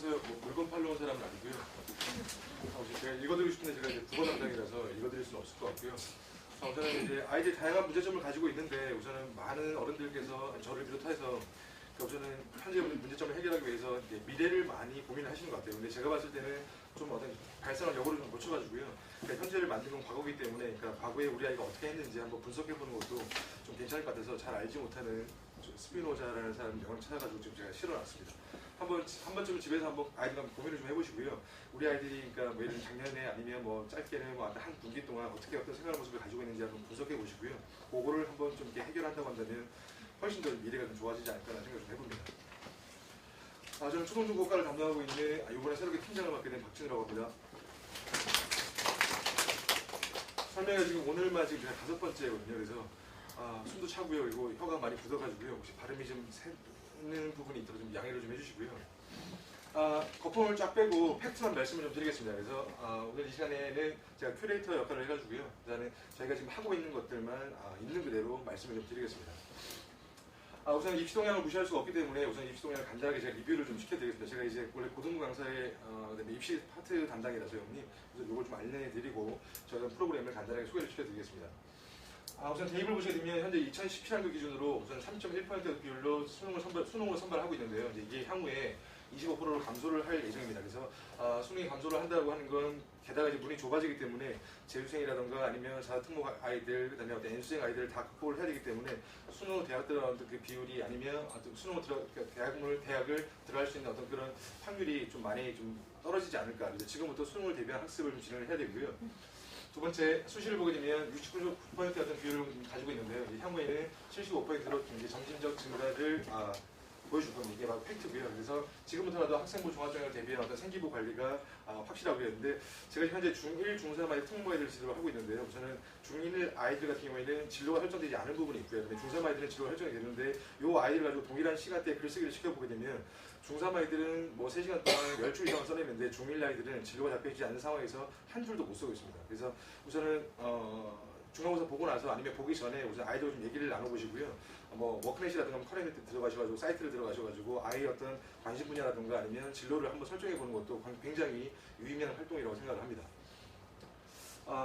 뭐 물건 팔러 온 사람은 아니고요. 제가 읽어드리고 싶은데 제가 이제 국어 담당이라서 읽어드릴 수는 없을 것 같고요. 우선은 이제 아이들이 다양한 문제점을 가지고 있는데 우선은 많은 어른들께서 저를 비롯해서 우선은 현재 문제점을 해결하기 위해서 미래를 많이 고민하시는 것 같아요. 근데 제가 봤을 때는 좀 어떤 발상을 역으로 좀 고쳐가지고요. 그러니까 현재를 만든 건 과거이기 때문에 그러니까 과거에 우리 아이가 어떻게 했는지 한번 분석해보는 것도 좀 괜찮을 것 같아서 잘 알지 못하는 스피노자라는 사람 영어를 찾아가지고 지금 제가 실어놨습니다. 한 번쯤은 집에서 한번 아이들과 고민을 좀 해보시고요. 우리 아이들이 그러니까 뭐 예를 들면 작년에 아니면 뭐 짧게는 뭐 한 분기 동안 어떻게 어떤 생활 모습을 가지고 있는지 한번 분석해 보시고요. 그거를 한번 좀 이렇게 해결한다고 한다면 훨씬 더 미래가 좀 좋아지지 않을까라는 생각을 좀 해봅니다. 저는 초등중고과를 담당하고 있는 이번에 새롭게 팀장을 맡게 된 박진우라고 합니다. 설명이 지금 오늘만 지금 제가 5번째거든요. 그래서 숨도 차고요. 그리고 혀가 많이 굳어가지고요. 혹시 발음이 좀 새는 부분이 있도록 좀 양해를 좀 해주시고요. 거품을 쫙 빼고 팩트만 말씀을 좀 드리겠습니다. 그래서 오늘 이 시간에는 제가 큐레이터 역할을 해가지고요. 그다음에 저희가 지금 하고 있는 것들만 있는 그대로 말씀을 좀 드리겠습니다. 우선 입시 동향을 무시할 수가 없기 때문에 우선 입시 동향을 간단하게 제가 리뷰를 좀 시켜드리겠습니다. 제가 이제 원래 고등부 강사의 입시 파트 담당이라서요, 형님. 그래서 이걸 좀 알려드리고 저희 프로그램을 간단하게 소개를 시켜드리겠습니다. 우선 대입을 보시게 되면 현재 2017학년 기준으로 우선 3.1% 비율로 수능을 선발하고 있는데요. 이제 이게 향후에 25%로 감소를 할 예정입니다. 그래서 수능이 감소를 한다고 하는 건 게다가 이제 문이 좁아지기 때문에 재수생이라던가 아니면 자사특목 아이들, 그다음에 어떤 N수생 아이들을 다 극복을 해야 되기 때문에 수능 대학 들어가는 그 비율이 아니면 수능을 대학을 들어갈 수 있는 어떤 그런 확률이 좀 많이 좀 떨어지지 않을까. 그래서 지금부터 수능을 대비한 학습을 좀 진행을 해야 되고요. 두 번째, 수시를 보게 되면 69% 어떤 비율을 가지고 있는데요. 이제 향후에는 75%로 이제 점진적 증가를 보여줄 겁니다. 이게 바로 팩트고요. 그래서 지금부터라도 학생부 종합전형을 대비한 어떤 생기부 관리가 확실하고 있는데 제가 현재 중1, 중3 아이들 특목 아이들을 지도를 하고 있는데요. 우선은 중1 아이들 같은 경우에는 진로가 설정되지 않은 부분이 있고요. 근데 중3 아이들은 진로가 설정이 되는데 이 아이들 가지고 동일한 시간대에 글쓰기를 시켜보게 되면 중3 아이들은 뭐 3시간 동안 10줄 이상을 써내는데 중1 아이들은 진로가 잡혀있지 않은 상황에서 한 줄도 못 쓰고 있습니다. 그래서 우선은 중간고사 보고 나서 아니면 보기 전에 우선 아이들과 좀 얘기를 나눠보시고요. 뭐 워크넷이라든가 커뮤니티 들어가셔가지고 사이트를 들어가셔가지고 아이의 어떤 관심 분야라든가 아니면 진로를 한번 설정해보는 것도 굉장히 유의미한 활동이라고 생각을 합니다.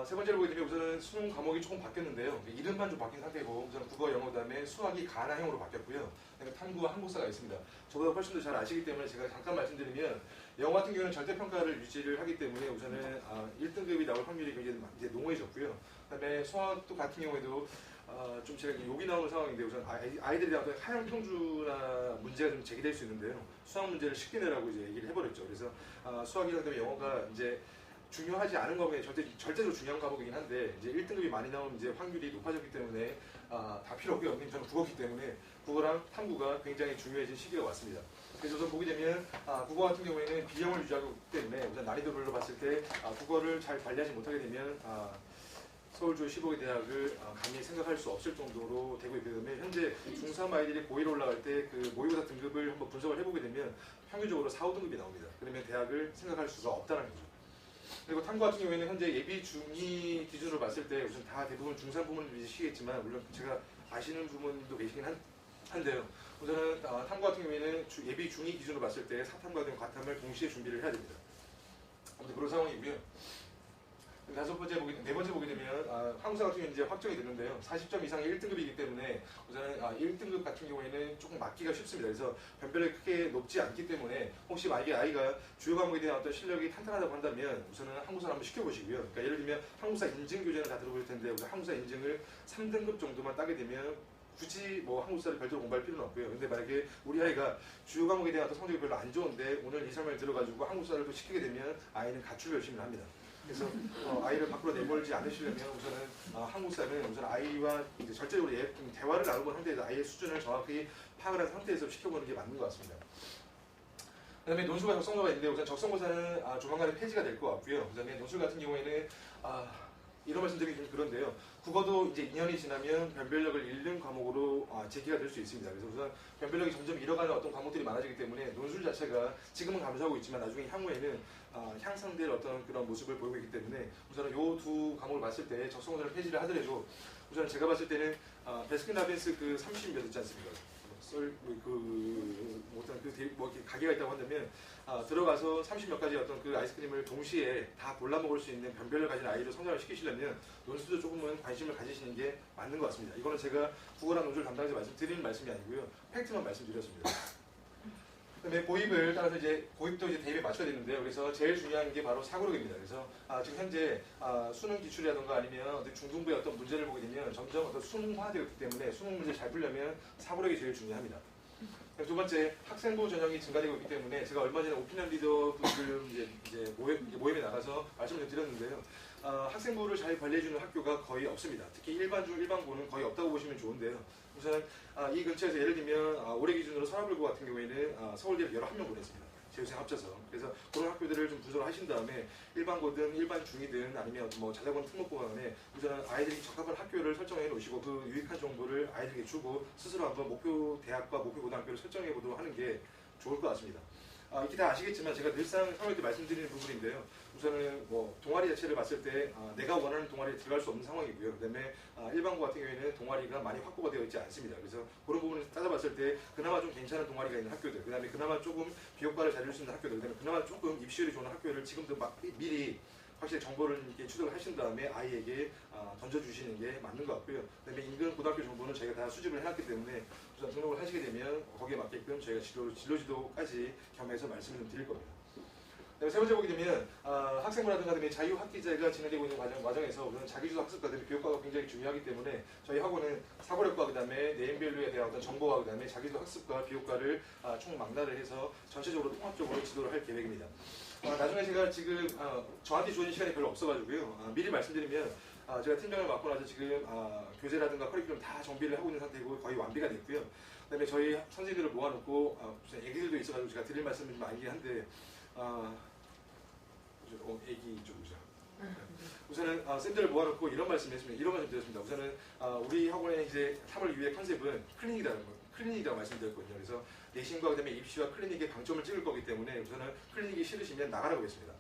세 번째로 보게 되면 우선은 수능 과목이 조금 바뀌었는데요. 이름만 좀 바뀐 상태고 우선 국어, 영어, 그다음에 수학이 가나형으로 바뀌었고요. 그다음에 탐구와 한국사가 있습니다. 저보다 훨씬 더 잘 아시기 때문에 제가 잠깐 말씀드리면 영어 같은 경우는 절대평가를 유지를 하기 때문에 우선은 1등급이 나올 확률이 굉장히 이제 농후해졌고요. 그다음에 수학도 같은 경우에도 좀 제가 욕이 나오는 상황인데 우선 아이들에 대한 하향 평준화 문제가 좀 제기될 수 있는데요. 수학 문제를 쉽게 내라고 이제 얘기를 해버렸죠. 그래서 수학이랑 그다음에 영어가 이제 중요하지 않은 과목이 절대적으로 중요한 과목이긴 한데 이제 1등급이 많이 나오면 이제 확률이 높아졌기 때문에 다 필요 없고요. 저는 국어기 때문에 국어랑 탐구가 굉장히 중요해진 시기가 왔습니다. 그래서 우선 보게 되면 국어 같은 경우에는 B형을 유지하기 때문에 우선 난이도별로 봤을 때 국어를 잘 관리하지 못하게 되면 서울주 15개 대학을 감히 생각할 수 없을 정도로 되고 있기 때문에 현재 중3 아이들이 고1 올라갈 때 그 모의고사 등급을 한번 분석을 해보게 되면 평균적으로 4, 5등급이 나옵니다. 그러면 대학을 생각할 수가 없다는 거죠. 그리고 탐구 같은 경우에는 현재 예비 중위 기준으로 봤을 때 우선 다 대부분 중3 부문이시겠지만 물론 제가 아시는 부분도 계시긴 한데요. 우선은 탐구 같은 경우에는 예비 중위 기준으로 봤을 때 사탐과 과탐을 동시에 준비를 해야 됩니다. 아무튼 그런 상황이고요. 네 번째 보게 되면 한국사 같은 경우는 이제 확정이 되는데요. 40점 이상이 1등급이기 때문에 우선은 1등급 같은 경우에는 조금 맞기가 쉽습니다. 그래서 변별력이 크게 높지 않기 때문에 혹시 만약에 아이가 주요 과목에 대한 어떤 실력이 탄탄하다고 한다면 우선은 한국사를 한번 시켜보시고요. 그러니까 예를 들면 한국사 인증 교재는 다 들어보실 텐데 우선 한국사 인증을 3등급 정도만 따게 되면 굳이 뭐 한국사를 별도로 공부할 필요는 없고요. 근데 만약에 우리 아이가 주요 과목에 대한 어떤 성적이 별로 안 좋은데 오늘 이 설명을 들어가지고 한국사를 또 시키게 되면 아이는 가출 열심히 합니다. 그래서 아이를 밖으로 내몰지 않으시려면 우선은 한국사는 우선 아이와 이제 절대적으로 대화를 나누는 상태에서 아이의 수준을 정확히 파악을 한 상태에서 시켜보는 게 맞는 것 같습니다. 그 다음에 논술과 적성고사가 있는데 우선 적성고사는 조만간에 폐지가 될 것 같고요. 그 다음에 논술 같은 경우에는 이런 말씀드리기 좀 그런데요. 국어도 이제 2년이 지나면 변별력을 잃는 과목으로 제기가 될 수 있습니다. 그래서 우선 변별력이 점점 잃어가는 어떤 과목들이 많아지기 때문에 논술 자체가 지금은 감소하고 있지만 나중에 향후에는 향상될 어떤 그런 모습을 보이고 있기 때문에 우선은 이 두 과목을 봤을 때 적성고사를 폐지를 하더라도 우선 제가 봤을 때는 베스킨라빈스 그 30몇 있지 않습니까? 가게가 있다고 한다면 들어가서 30몇 가지 어떤 그 아이스크림을 동시에 다 골라 먹을 수 있는 변별을 가진 아이를 성장을 시키시려면 논술도 조금은 관심을 가지시는 게 맞는 것 같습니다. 이거는 제가 국어랑 논술 담당자 말씀드리는 말씀이 아니고요, 팩트만 말씀드렸습니다. 그다음에 고입을 따라서 이제 고입도 이제 대입에 맞춰야 되는데요. 그래서 제일 중요한 게 바로 사고력입니다. 그래서 지금 현재 수능 기출이라든가 아니면 중등부의 어떤 문제를 보게 되면 점점 어떤 수능화되었기 때문에 수능 문제 잘 풀려면 사고력이 제일 중요합니다. 두 번째, 학생부 전형이 증가되고 있기 때문에 제가 얼마 전에 오피니언 리더 분들 이제 모임에 나가서 말씀을 드렸는데요. 학생부를 잘 관리해주는 학교가 거의 없습니다. 특히 일반 중 일반고는 거의 없다고 보시면 좋은데요. 우선 이 근처에서 예를 들면 올해 기준으로 서울고 같은 경우에는 서울대를 11명 보냈습니다. 재수생 합쳐서. 그래서 그런 학교들을 좀 분석을 하신 다음에 일반고든 일반 중이든 아니면 뭐 자사고나 특목고 간에 우선 아이들이 적합한 학교를 설정해 놓으시고 그 유익한 정보를 아이들에게 주고 스스로 한번 목표 대학과 목표 고등학교를 설정해 보도록 하는 게 좋을 것 같습니다. 이렇게 다 아시겠지만 제가 늘상 설명 때 말씀드리는 부분인데요. 우선은 뭐 동아리 자체를 봤을 때 내가 원하는 동아리에 들어갈 수 없는 상황이고요. 그다음에 일반고 같은 경우에는 동아리가 많이 확보가 되어 있지 않습니다. 그래서 그런 부분을 따져봤을 때 그나마 좀 괜찮은 동아리가 있는 학교들, 그다음에 그나마 조금 비효과를 잘 줄 수 있는 학교들, 그다음에 그나마 조금 입시율이 좋은 학교를 지금도 미리 확실히 정보를 이렇게 추적을 하신 다음에 아이에게 던져주시는 게 맞는 것 같고요. 그다음에 인근 고등학교 정보는 저희가 다 수집을 해놨기 때문에 우선 등록을 하시게 되면 거기에 맞게끔 저희가 진로지도까지 겸해서 말씀을 좀 드릴 겁니다. 세 번째 보게 되면 학생부라든가 등의 자유학기제가 진행되고 있는 과정에서 우선 자기주도 학습과들의 교육과가 굉장히 중요하기 때문에 저희 학원은 사고력과 그다음에 네임밸류에 대한 어떤 정보와 그다음에 자기주도 학습과 비교과를 총망라를 해서 전체적으로 통합적으로 지도를 할 계획입니다. 나중에 제가 지금 저한테 주어진 시간이 별로 없어가지고요. 미리 말씀드리면 제가 팀장을 맡고 나서 지금 교재라든가 커리큘럼 다 정비를 하고 있는 상태이고 거의 완비가 됐고요. 그다음에 저희 선생님들을 모아놓고 무슨 애기들도 있어가지고 제가 드릴 말씀이 좀 많긴 한데 애기 쪽이죠. 우선은 쌤들을 모아놓고 이런 말씀 드렸습니다. 우선은 우리 학원의 이제 3월 이후의 컨셉은 클리닉이라고 말씀드렸거든요. 그래서 내신과 그다음에 입시와 클리닉의 강점을 찍을 거기 때문에 우선은 클리닉이 싫으시면 나가라고 했습니다.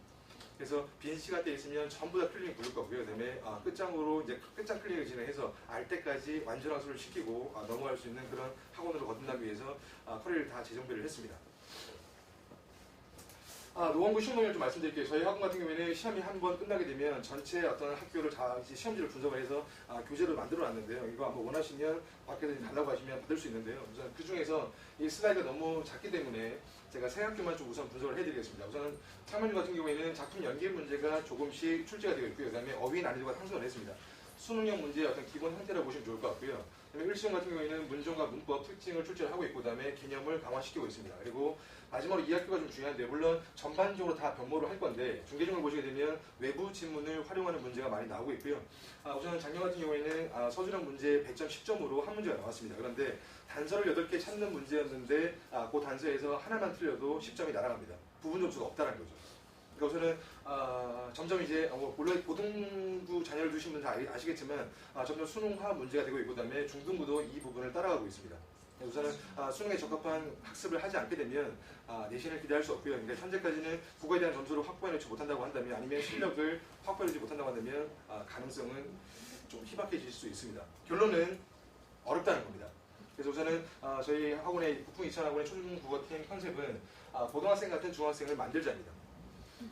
그래서 빈 시간대 있으면 전부 다 클리닉 부를 거고요. 그다음에 끝장으로 이제 끝장 클리닉을 진행해서 알 때까지 완전 학습을 시키고 넘어갈 수 있는 그런 학원으로 거듭나기 위해서 커리를 다 재정비를 했습니다. 노원구 시험을 좀 말씀드릴게요. 저희 학원 같은 경우에는 시험이 한 번 끝나게 되면 전체 어떤 학교를 다 이제 시험지를 분석을 해서 교재를 만들어 놨는데요. 이거 한번 원하시면 밖에서 달라고 하시면 받을 수 있는데요. 우선 그 중에서 이 슬라이드가 너무 작기 때문에 제가 세 학교만 좀 우선 분석을 해드리겠습니다. 우선 창문유 같은 경우에는 작품 연계 문제가 조금씩 출제가 되어 있고요. 그다음에 어휘 난이도가 상승을 했습니다. 수능형 문제의 어떤 기본 형태라고 보시면 좋을 것 같고요. 그다음에 일시험 같은 경우에는 문종과 문법 특징을 출제를 하고 있고 그다음에 개념을 강화시키고 있습니다. 그리고 마지막으로 이 학교가 좀 중요한데 물론 전반적으로 다 변모를 할 건데 중계중을 보시게 되면 외부 지문을 활용하는 문제가 많이 나오고 있고요. 우선 작년 같은 경우에는 서술형 문제 100점 10점으로 한 문제가 나왔습니다. 그런데 단서를 8개 찾는 문제였는데 그 단서에서 하나만 틀려도 10점이 날아갑니다. 부분 점수가 없다는 거죠. 그러니까 우선은 점점 이제 물론 고등부 자녀를 두신 분들 아시겠지만 점점 수능화 문제가 되고 있고 그다음에 중등부도 이 부분을 따라가고 있습니다. 우선은 수능에 적합한 학습을 하지 않게 되면 내신을 기대할 수 없고요. 그러니까 현재까지는 국어에 대한 점수를 확보해내지 못한다고 한다면 아니면 실력을 확보해내지 못한다고 한다면 가능성은 좀 희박해질 수 있습니다. 결론은 어렵다는 겁니다. 그래서 우선은 저희 학원의 국풍 2000 학원의 초중국어팀 컨셉은 고등학생 같은 중학생을 만들자입니다.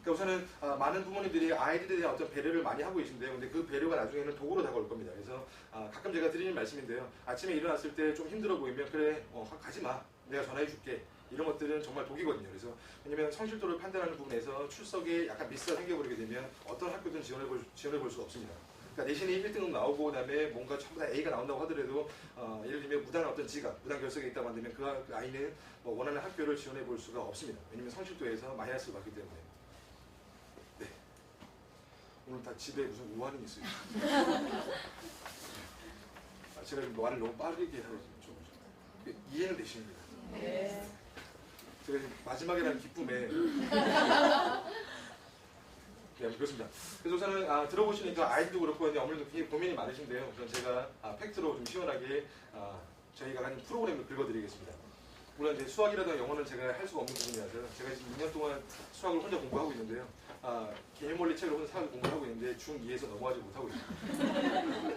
그러니까 우선은 많은 부모님들이 아이들에 대한 어떤 배려를 많이 하고 계신데요. 근데 그 배려가 나중에는 도구로 다가올 겁니다. 그래서 가끔 제가 드리는 말씀인데요. 아침에 일어났을 때 좀 힘들어 보이면 그래 가지마 내가 전화해 줄게 이런 것들은 정말 독이거든요. 그래서 왜냐면 성실도를 판단하는 부분에서 출석에 약간 미스가 생겨버리게 되면 어떤 학교든 지원해 볼 수가 없습니다. 그러니까 내신이 1등급 나오고 그다음에 뭔가 전부 다 A가 나온다고 하더라도 예를 들면 무단 어떤 지각, 무단 결석에 있다고 한다면 그 아이는 원하는 학교를 지원해 볼 수가 없습니다. 왜냐면 성실도에서 마이너스를 받기 때문에. 네. 오늘 다 집에 무슨 우환이 있어요. 제가 말을 너무 빠르게 하고 좀 이해는 되십니다. 네. 제가 마지막이라는 기쁨에 네, 그렇습니다. 그래서 우선은 들어보시니까 아이들도 그렇고 어머니도 굉장히 고민이 많으신데요. 우선 제가 팩트로 좀 시원하게 저희가 가진 프로그램을 긁어드리겠습니다. 물론 이제 수학이라든가 영어는 제가 할 수가 없는 부분이라서 제가 지금 2년 동안 수학을 혼자 공부하고 있는데요. 개념 원리 책을 혼자 수학을 공부하고 있는데 중2에서 넘어가지 못하고 있습니다.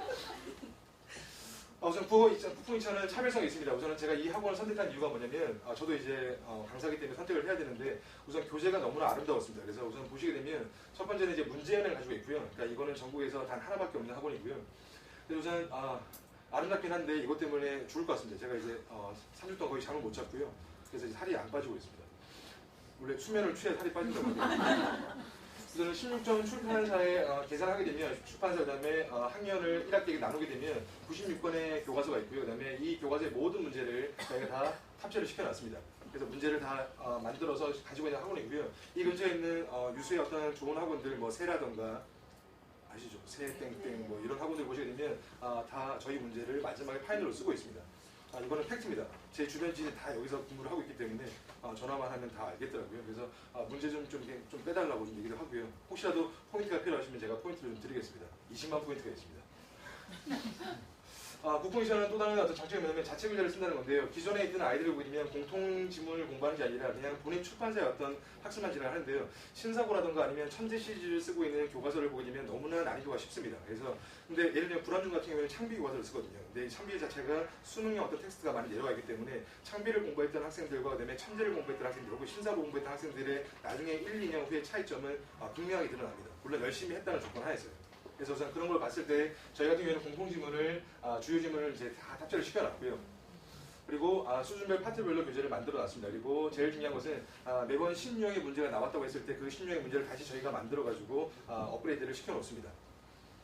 우선 국풍 2차는 차별성이 있습니다. 우선은 제가 이 학원을 선택한 이유가 뭐냐면 저도 이제 강사기 때문에 선택을 해야 되는데 우선 교재가 너무나 아름다웠습니다. 그래서 우선 보시게 되면 첫 번째는 이제 문제연을 가지고 있고요. 그러니까 이거는 전국에서 단 하나밖에 없는 학원이고요. 그래서 우선 아름답긴 한데 이것 때문에 죽을 것 같습니다. 제가 이제 3주 동안 거의 잠을 못 잤고요. 그래서 이제 살이 안 빠지고 있습니다. 원래 수면을 취해 살이 빠진다고 하거든요. 우선 16점 출판사에 계산하게 되면 출판사 그다음에 학년을 1학기에 나누게 되면 96권의 교과서가 있고요. 그다음에 이 교과서의 모든 문제를 저희가 다 탑재를 시켜놨습니다. 그래서 문제를 다 만들어서 가지고 있는 학원이고요. 이 근처에 있는 유수의 어떤 좋은 학원들 뭐 세라던가 아시죠? 세땡땡 뭐 이런 학원들 보시게 되면 다 저희 문제를 마지막에 파이널로 쓰고 있습니다. 이거는 팩트입니다. 제 주변 지인이 다 여기서 공부를 하고 있기 때문에 전화만 하면 다 알겠더라고요. 그래서 문제 좀 빼달라고 좀 얘기를 하고요. 혹시라도 포인트가 필요하시면 제가 포인트를 좀 드리겠습니다. 20만 포인트가 있습니다. 국풍이션은 또 다른 어떤 장점이 뭐냐면 자체 교재를 쓴다는 건데요. 기존에 있던 아이들을 보게 되면 공통 지문을 공부하는 게 아니라 그냥 본인 출판사의 어떤 학습만 진행하는데요. 신사고라든가 아니면 천재 시리즈를 쓰고 있는 교과서를 보게 되면 너무나 난이도가 쉽습니다. 그래서 근데 예를 들면 불안중 같은 경우에는 창비 교과서를 쓰거든요. 근데 이 창비 자체가 수능형 어떤 텍스트가 많이 내려와 있기 때문에 창비를 공부했던 학생들과 그다음에 천재를 공부했던 학생들 그리고 신사고 공부했던 학생들의 나중에 1, 2년 후의 차이점은 분명하게 드러납니다. 물론 열심히 했다는 조건 하에서요. 그래서 우선 그런 걸 봤을 때 저희 같은 경우에는 공통지문을 주요 지문을 이제 다 탑재를 시켜놨고요. 그리고 수준별 파트별로 교재를 만들어놨습니다. 그리고 제일 중요한 것은 매번 신유형의 문제가 나왔다고 했을 때 그 신유형의 문제를 다시 저희가 만들어가지고 업그레이드를 시켜놓습니다.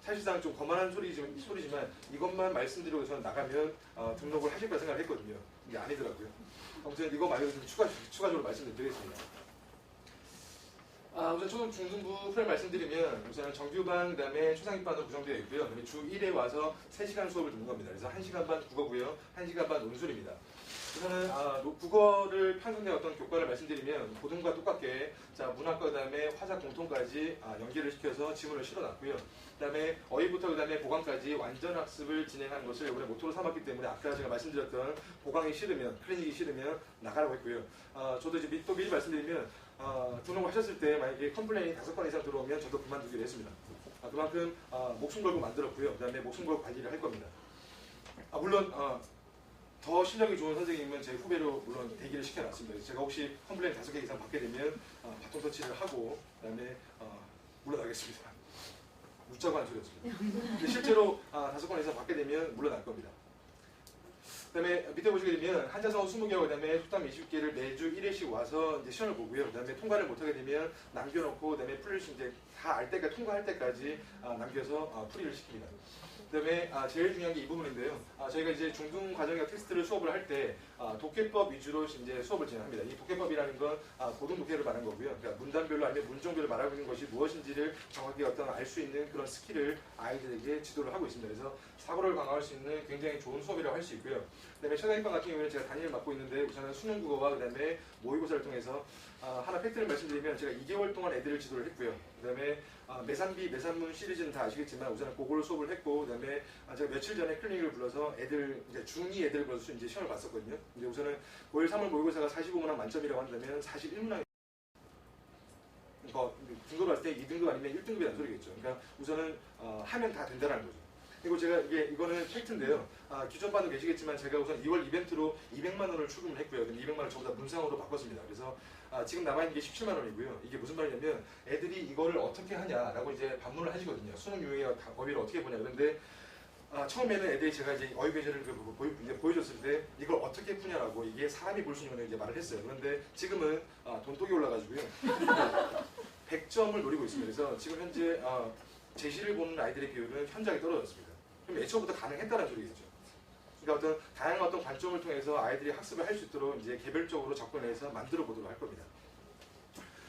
사실상 좀 거만한 소리지만 이것만 말씀드리고 저는 나가면 등록을 하실 거라 생각을 했거든요. 이게 아니더라고요. 아무튼 이거 말고 좀 추가적으로 말씀드리겠습니다. 우선 초등 중등부 프레임 말씀드리면 우선 정규반 그다음에 초상위반으로 구성되어 있고요. 그다음에 주 1회 와서 3시간 수업을 듣는 겁니다. 그래서 1시간 반 국어고요. 1시간 반 논술입니다. 우선은 국어를 편성된 어떤 교과를 말씀드리면 고등과 똑같게 문학과 그다음에 화작 공통까지 연계를 시켜서 지문을 실어놨고요. 그다음에 어휘부터 그다음에 보강까지 완전 학습을 진행하는 것을 이번에 모토로 삼았기 때문에 아까 제가 말씀드렸던 보강이 싫으면 클리닉이 싫으면 나가라고 했고요. 저도 이제 또 미리 말씀드리면 등록을 하셨을 때 만약에 컴플레인이 5건 이상 들어오면 저도 그만두기로 했습니다. 그만큼 목숨 걸고 만들었고요. 그 다음에 목숨 걸고 관리를 할 겁니다. 물론 더 실력이 좋은 선생님은 제 후배로 물론 대기를 시켜놨습니다. 제가 혹시 컴플레인 5개 이상 받게 되면 바통 터치를 하고 그 다음에 물러나겠습니다. 웃자고 한 소리였습니다. 근데 실제로 5건 이상 받게 되면 물러날 겁니다. 그 다음에 밑에 보시게 되면 한자성어 20개와 그 다음에 속담 20개를 매주 1회씩 와서 이제 시험을 보고요. 그 다음에 통과를 못하게 되면 남겨놓고 그 다음에 풀릴 수 이제 다 알 때까지 통과할 때까지 남겨서 풀이를 시킵니다. 그 다음에 제일 중요한 게 이 부분인데요. 저희가 이제 중등 과정이나 테스트를 수업을 할 때 독해법 위주로 이제 수업을 진행합니다. 이 독해법이라는 건 고등 독해를 말하는 거고요. 그러니까 문단별로 아니면 문종별로 말하고 있는 것이 무엇인지를 정확히 알 수 있는 그런 스킬을 아이들에게 지도를 하고 있습니다. 그래서 사고를 강화할 수 있는 굉장히 좋은 수업이라고 할 수 있고요. 그다음에 초등학교 같은 경우에는 제가 담임을 맡고 있는데 우선은 수능 국어와 그다음에 모의고사를 통해서 하나 팩트를 말씀드리면 제가 2개월 동안 애들을 지도를 했고요. 그다음에 매산비, 매산문 시리즈는 다 아시겠지만 우선은 그거를 수업을 했고 그다음에 제가 며칠 전에 클리닉을 불러서 애들 이제 중2 애들 벌써 이제 시험을 봤었거든요. 근데 우선은 5일 3월 모의고사가 45문항 만점이라고 한다면 41문항 등급을 봤을 때 2등급 아니면 1등급이라는 소리겠죠. 그러니까 우선은 하면 다 된다는 거죠. 그리고 제가 이거는 팩트인데요. 기존 반도 계시겠지만 제가 우선 2월 이벤트로 200만 원을 출금을 했고요. 200만 원을 전부 다 문상으로 바꿨습니다. 그래서 지금 남아있는 게 17만 원이고요. 이게 무슨 말이냐면 애들이 이거를 어떻게 하냐라고 이제 반문을 하시거든요. 수능 유형의 어휘를 어떻게 보냐. 그런데 처음에는 애들이 제가 이제 어휘 교재를 보여줬을 때 이걸 어떻게 푸냐라고 이게 사람이 볼 수 있는 걸 이제 말을 했어요. 그런데 지금은 돈독이 올라가지고요. 100점을 노리고 있습니다. 그래서 지금 현재 제시를 보는 아이들의 비율은 현저하게 떨어졌습니다. 그럼 애초부터 가능했다는 소리겠죠. 그러니까 어떤 다양한 어떤 관점을 통해서 아이들이 학습을 할 수 있도록 이제 개별적으로 접근해서 만들어 보도록 할 겁니다.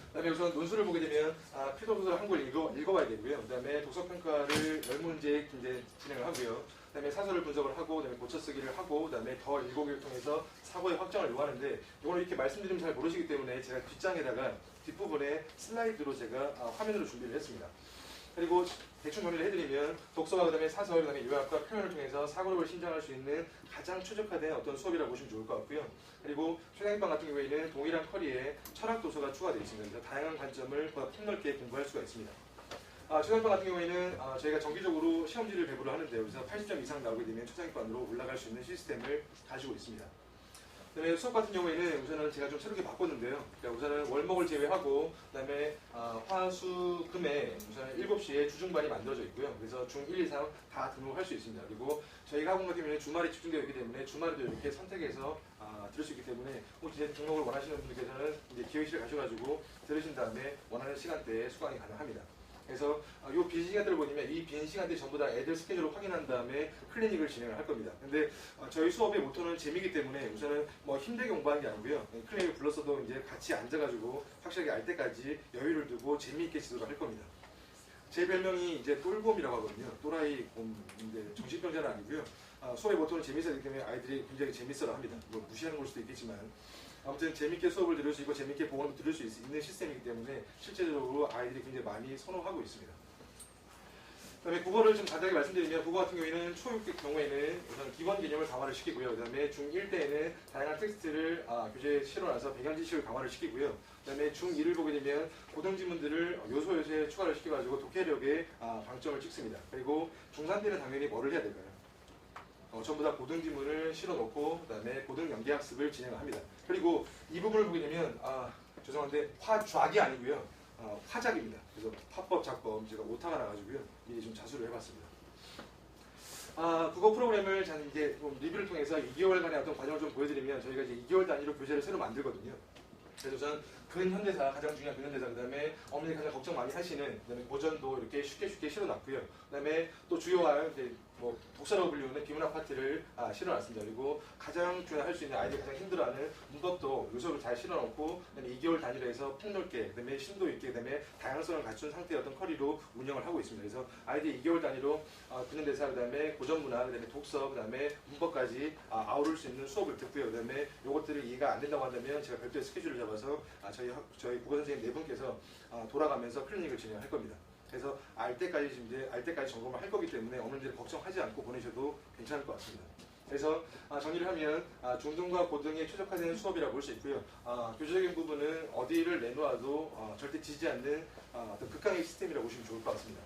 그다음에 우선 논술을 보게 되면 필독 소설 한 권 읽어봐야 되고요. 그다음에 독서 평가를 10문제 이제 진행을 하고요. 그다음에 사설을 분석을 하고 그다음에 고쳐쓰기를 하고 그다음에 더 읽어보기를 통해서 사고의 확장을 요구하는데 이거는 이렇게 말씀드리면 잘 모르시기 때문에 제가 뒷장에다가 뒷부분에 슬라이드로 제가 화면으로 준비를 했습니다. 그리고 대충 정리를 해드리면 독서와 그다음에 사설, 그다음에 요약과 표현을 통해서 사고력을 신장할 수 있는 가장 최적화된 어떤 수업이라고 보시면 좋을 것 같고요. 그리고 초등학반 같은 경우에는 동일한 커리에 철학 도서가 추가되어 있습니다. 그래서 다양한 관점을 더 폭넓게 공부할 수가 있습니다. 초등학교 같은 경우에는 저희가 정기적으로 시험지를 배부를 하는데요. 그래서 80점 이상 나오게 되면 초상위권으로 올라갈 수 있는 시스템을 가지고 있습니다. 그다음에 수업 같은 경우에는 우선은 제가 좀 새롭게 바꿨는데요. 그러니까 우선은 월목을 제외하고 그다음에 화, 수, 금에 우선 7시에 주중반이 만들어져 있고요. 그래서 중 1, 2, 3 다 등록할 수 있습니다. 그리고 저희가 학원 같은 경우는 주말에 집중되어 있기 때문에 주말에도 이렇게 선택해서 들을 수 있기 때문에 혹시 이제 등록을 원하시는 분들께서는 이제 기회실에 가셔가지고 들으신 다음에 원하는 시간대에 수강이 가능합니다. 그래서 이 빈 시간들을 보시면 이 빈 시간들 전부 다 애들 스케줄을 확인한 다음에 클리닉을 진행을 할 겁니다. 근데 저희 수업의 모토는 재미이기 때문에 우선은 뭐 힘들게 공부하는 게 아니고요. 클리닉을 불렀어도 이제 같이 앉아가지고 확실하게 알 때까지 여유를 두고 재미있게 지도를 할 겁니다. 제 별명이 이제 똘곰이라고 하거든요. 또라이 곰인데 정신병자는 아니고요. 수업의 모토는 재미있어야 되기 때문에 아이들이 굉장히 재밌어라 합니다. 뭐 무시하는 걸 수도 있겠지만 아무튼 재밌게 수업을 들을 수 있고 재밌게 보강도 들을 수 있는 시스템이기 때문에 실제적으로 아이들이 굉장히 많이 선호하고 있습니다. 그다음에 국어를 좀 간단하게 말씀드리면 국어 같은 경우에는 초6의 경우에는 우선 기본 개념을 강화를 시키고요. 그다음에 중1 때에는 다양한 텍스트를 교재에 실어놔서 배경지식을 강화를 시키고요. 그다음에 중2를 보게 되면 고등지문들을 요소에 추가를 시켜가지고 독해력에 방점을 찍습니다. 그리고 중3 때는 당연히 뭐를 해야 될까요? 전부 다 고등지문을 실어놓고 그다음에 고등연계학습을 진행합니다. 그리고 이 부분을 보게 되면 죄송한데 화작이 아니고요. 화작입니다. 그래서 화법, 작법 제가 오타가 나가지고요. 미리 좀 자수를 해봤습니다. 국어 프로그램을 저는 이제 좀 리뷰를 통해서 2개월간의 어떤 과정을 좀 보여드리면 저희가 이제 2개월 단위로 교재를 새로 만들거든요. 그래서 우선 근현대사, 가장 중요한 근현대사, 그 다음에 어머니들이 가장 걱정 많이 하시는, 그 다음에 고전도 이렇게 쉽게 실어놨고요. 그 다음에 또 주요한 뭐 독서라고 불리우는 비문학 파트를 실어놨습니다. 그리고 가장 할 수 있는 아이들이 가장 힘들어하는 문법도 요소를 잘 실어놓고 2개월 단위로 해서 폭넓게, 그 다음에 심도 있게, 그 다음에 다양성을 갖춘 상태의 어떤 커리로 운영을 하고 있습니다. 그래서 아이들이 2개월 단위로 근현대사, 그 다음에 고전문학, 그 다음에 독서, 그 다음에 문법까지 아우를 수 있는 수업을 듣고요. 그 다음에 요것들이 이해가 안 된다고 한다면 제가 별도의 스케줄을 잡아서 저희 국어 선생님 4분께서 돌아가면서 클리닉을 진행할 겁니다. 그래서 알 때까지 점검을 할 거기 때문에 어머님들이 걱정하지 않고 보내셔도 괜찮을 것 같습니다. 그래서 정리를 하면 중등과 고등에 최적화된 수업이라고 볼 수 있고요. 교재적인 부분은 어디를 내놓아도 절대 지지 않는 어떤 극강의 시스템이라고 보시면 좋을 것 같습니다.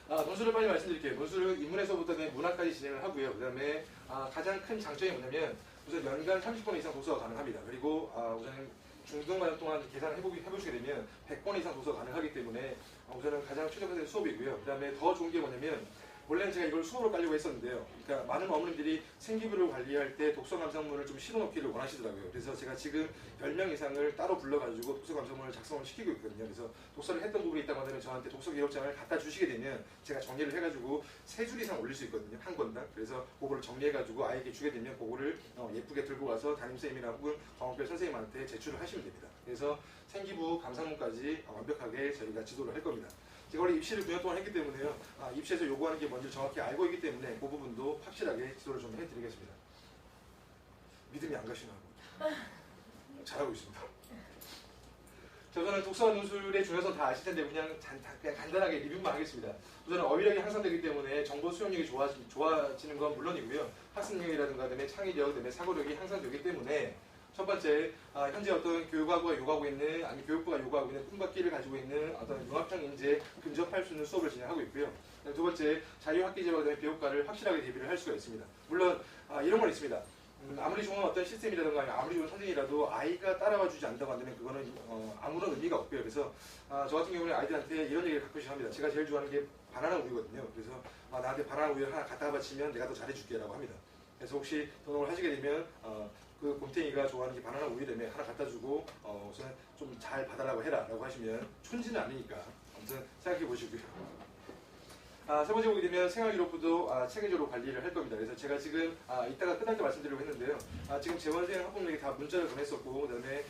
논술을 빨리 말씀드릴게요. 논술은 인문에서부터 문학까지 진행을 하고요. 그 다음에 가장 큰 장점이 뭐냐면 우선 연간 30권 이상 독서가 가능합니다. 그리고 우선 중등과정 동안 계산을 해보시게 되면 100권 이상 독서가 가능하기 때문에 우선은 가장 최적화된 수업이고요. 그 다음에 더 좋은 게 뭐냐면 원래는 제가 이걸 수업으로 깔려고 했었는데요. 그러니까 많은 어머님들이 생기부를 관리할 때 독서 감상문을 좀 실어놓기를 원하시더라고요. 그래서 제가 지금 10명 이상을 따로 불러가지고 독서 감상문을 작성을 시키고 있거든요. 그래서 독서를 했던 부분이 있다고 하면 저한테 독서 기록장을 갖다 주시게 되면 제가 정리를 해가지고 3줄 이상 올릴 수 있거든요. 한 권당. 그래서 그거를 정리해가지고 아이에게 주게 되면 그거를 예쁘게 들고 가서 담임선생님이나 혹은 과목별 선생님한테 제출을 하시면 됩니다. 그래서 생기부 감상문까지 완벽하게 저희가 지도를 할 겁니다. 제가 원래 입시를 9년 동안 했기 때문에요. 입시에서 요구하는 게 뭔지 정확히 알고 있기 때문에 그 부분도 확실하게 지도를 좀 해드리겠습니다. 믿음이 안 가시나 하고 잘하고 있습니다. 저는 독서와 논술의 중요성 다 아실 텐데 그냥 간단하게 리뷰만 하겠습니다. 우선은 어휘력이 향상되기 때문에 정보 수용력이 좋아지는 건 물론이고요. 학습력이라든가 그다음에 창의력, 그다음에 사고력이 향상되기 때문에 첫 번째, 현재 어떤 교육하고가 요구하고 있는, 아니 교육부가 요구하고 있는 꿈과 끼를 가지고 있는 어떤 융합형 인재에 근접할 수 있는 수업을 진행하고 있고요. 두 번째, 자유학기제와 그다음에 비효과를 확실하게 대비를 할 수가 있습니다. 물론 이런 건 있습니다. 아무리 좋은 어떤 시스템이라든가 아무리 좋은 선생님이라도 아이가 따라와 주지 않는다고 한다면 그거는 아무런 의미가 없고요. 그래서 저 같은 경우는 아이들한테 이런 얘기를 가끔씩 합니다. 제가 제일 좋아하는 게 바나나 우유거든요. 그래서 나한테 바나나 우유를 하나 갖다가 바치면 내가 더 잘해줄게 라고 합니다. 그래서 혹시 등록을 하시게 되면 그 곰탱이가 좋아하는 게 바나나 우유라며 하나 갖다 주고 우선 좀 잘 받아라고 해라 라고 하시면 촌지는 아니니까 아무튼 생각해 보시고요. 세 번째 보게 되면 생활기록부도 체계적으로 관리를 할 겁니다. 그래서 제가 지금 이따가 끝날 때 말씀드리려고 했는데요. 지금 재원생 학부모에게 다 문자를 보냈었고 그다음에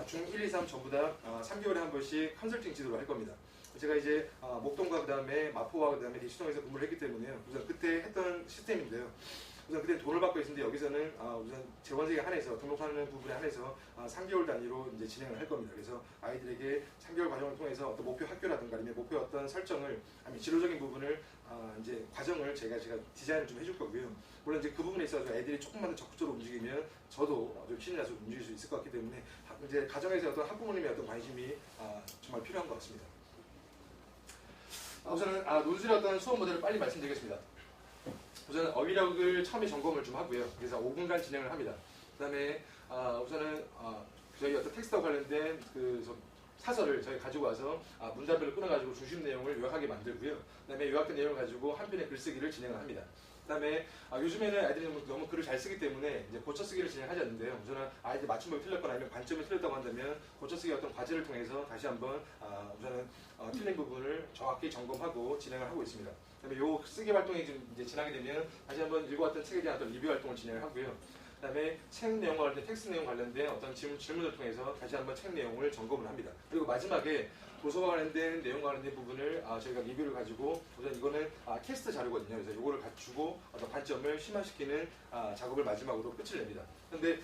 중 1, 2, 3 전부 다 3개월에 한 번씩 컨설팅 지도를 할 겁니다. 제가 이제 목동과 그다음에 마포와 그다음에 대치동에서 근무를 했기 때문에요. 우선 그때 했던 시스템인데요. 우선 그때 돈을 받고 있는데 여기서는 우선 재원생에 한해서 등록하는 부분에 한해서 3개월 단위로 이제 진행을 할 겁니다. 그래서 아이들에게 3개월 과정을 통해서 어떤 목표 학교라든가 아니면 목표 어떤 설정을 아니면 진로적인 부분을 이제 과정을 제가 디자인을 좀 해줄 거고요. 물론 이제 그 부분에 있어서 애들이 조금만 더 적극적으로 움직이면 저도 좀 신이 나서 움직일 수 있을 것 같기 때문에 이제 가정에서 어떤 학부모님의 어떤 관심이 정말 필요한 것 같습니다. 우선은 논술의 어떤 수업 모델을 빨리 말씀드리겠습니다. 우선은 어휘력을 처음에 점검을 좀 하고요. 그래서 5분간 진행을 합니다. 그 다음에 우선은 저희 어떤 텍스트와 관련된 사설을 저희 가지고 와서 문단별로 끊어가지고 중심 내용을 요약하게 만들고요. 그 다음에 요약된 내용을 가지고 한 편의 글쓰기를 진행을 합니다. 그 다음에 요즘에는 아이들이 너무 글을 잘 쓰기 때문에 이제 고쳐쓰기를 진행하지 않는데요. 우선은 아이들 맞춤법이 틀렸거나 아니면 관점이 틀렸다고 한다면 고쳐쓰기 어떤 과제를 통해서 다시 한번 우선은 틀린 부분을 정확히 점검하고 진행을 하고 있습니다. 그다음에 요 쓰기 활동이 좀 이제 지나게 되면 다시 한번 읽어왔던 책에 대한 어떤 리뷰 활동을 진행을 하고요. 그다음에 책 내용과 관련된 텍스트 내용 관련된 어떤 질문을 통해서 다시 한번 책 내용을 점검을 합니다. 그리고 마지막에 도서와 관련된 내용과 관련된 부분을 저희가 리뷰를 가지고 우선 이거는 캐스트 자료거든요. 그래서 이거를 갖추고 어떤 관점을 심화시키는 작업을 마지막으로 끝을 냅니다. 그런데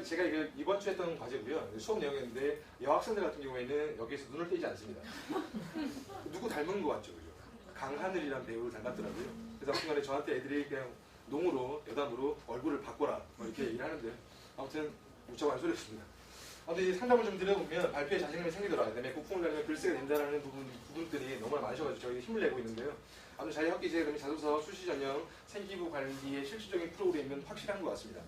제가 이번 주에 했던 과제고요. 수업 내용이었는데 여학생들 같은 경우에는 여기에서 눈을 떼지 않습니다. 누구 닮은 것 같죠, 그죠? 강하늘이라는 배우를 닮았더라고요. 그래서 아무튼간에 저한테 애들이 그냥 농으로 여담으로 얼굴을 바꿔라 이렇게 얘기를 하는데 아무튼 무척 완소리였습니다. 근데 상담을 좀 드려보면 발표에 자신감이 생기더라. 그다음에 국풍을 달면 글쓰게 된다는 부분들이 너무 많으셔가지고 저희 힘을 내고 있는데요. 아무튼 자기 학기제 그러면 자소서 수시 전형 생기부 관리의 실질적인 프로그램은 확실한 것 같습니다.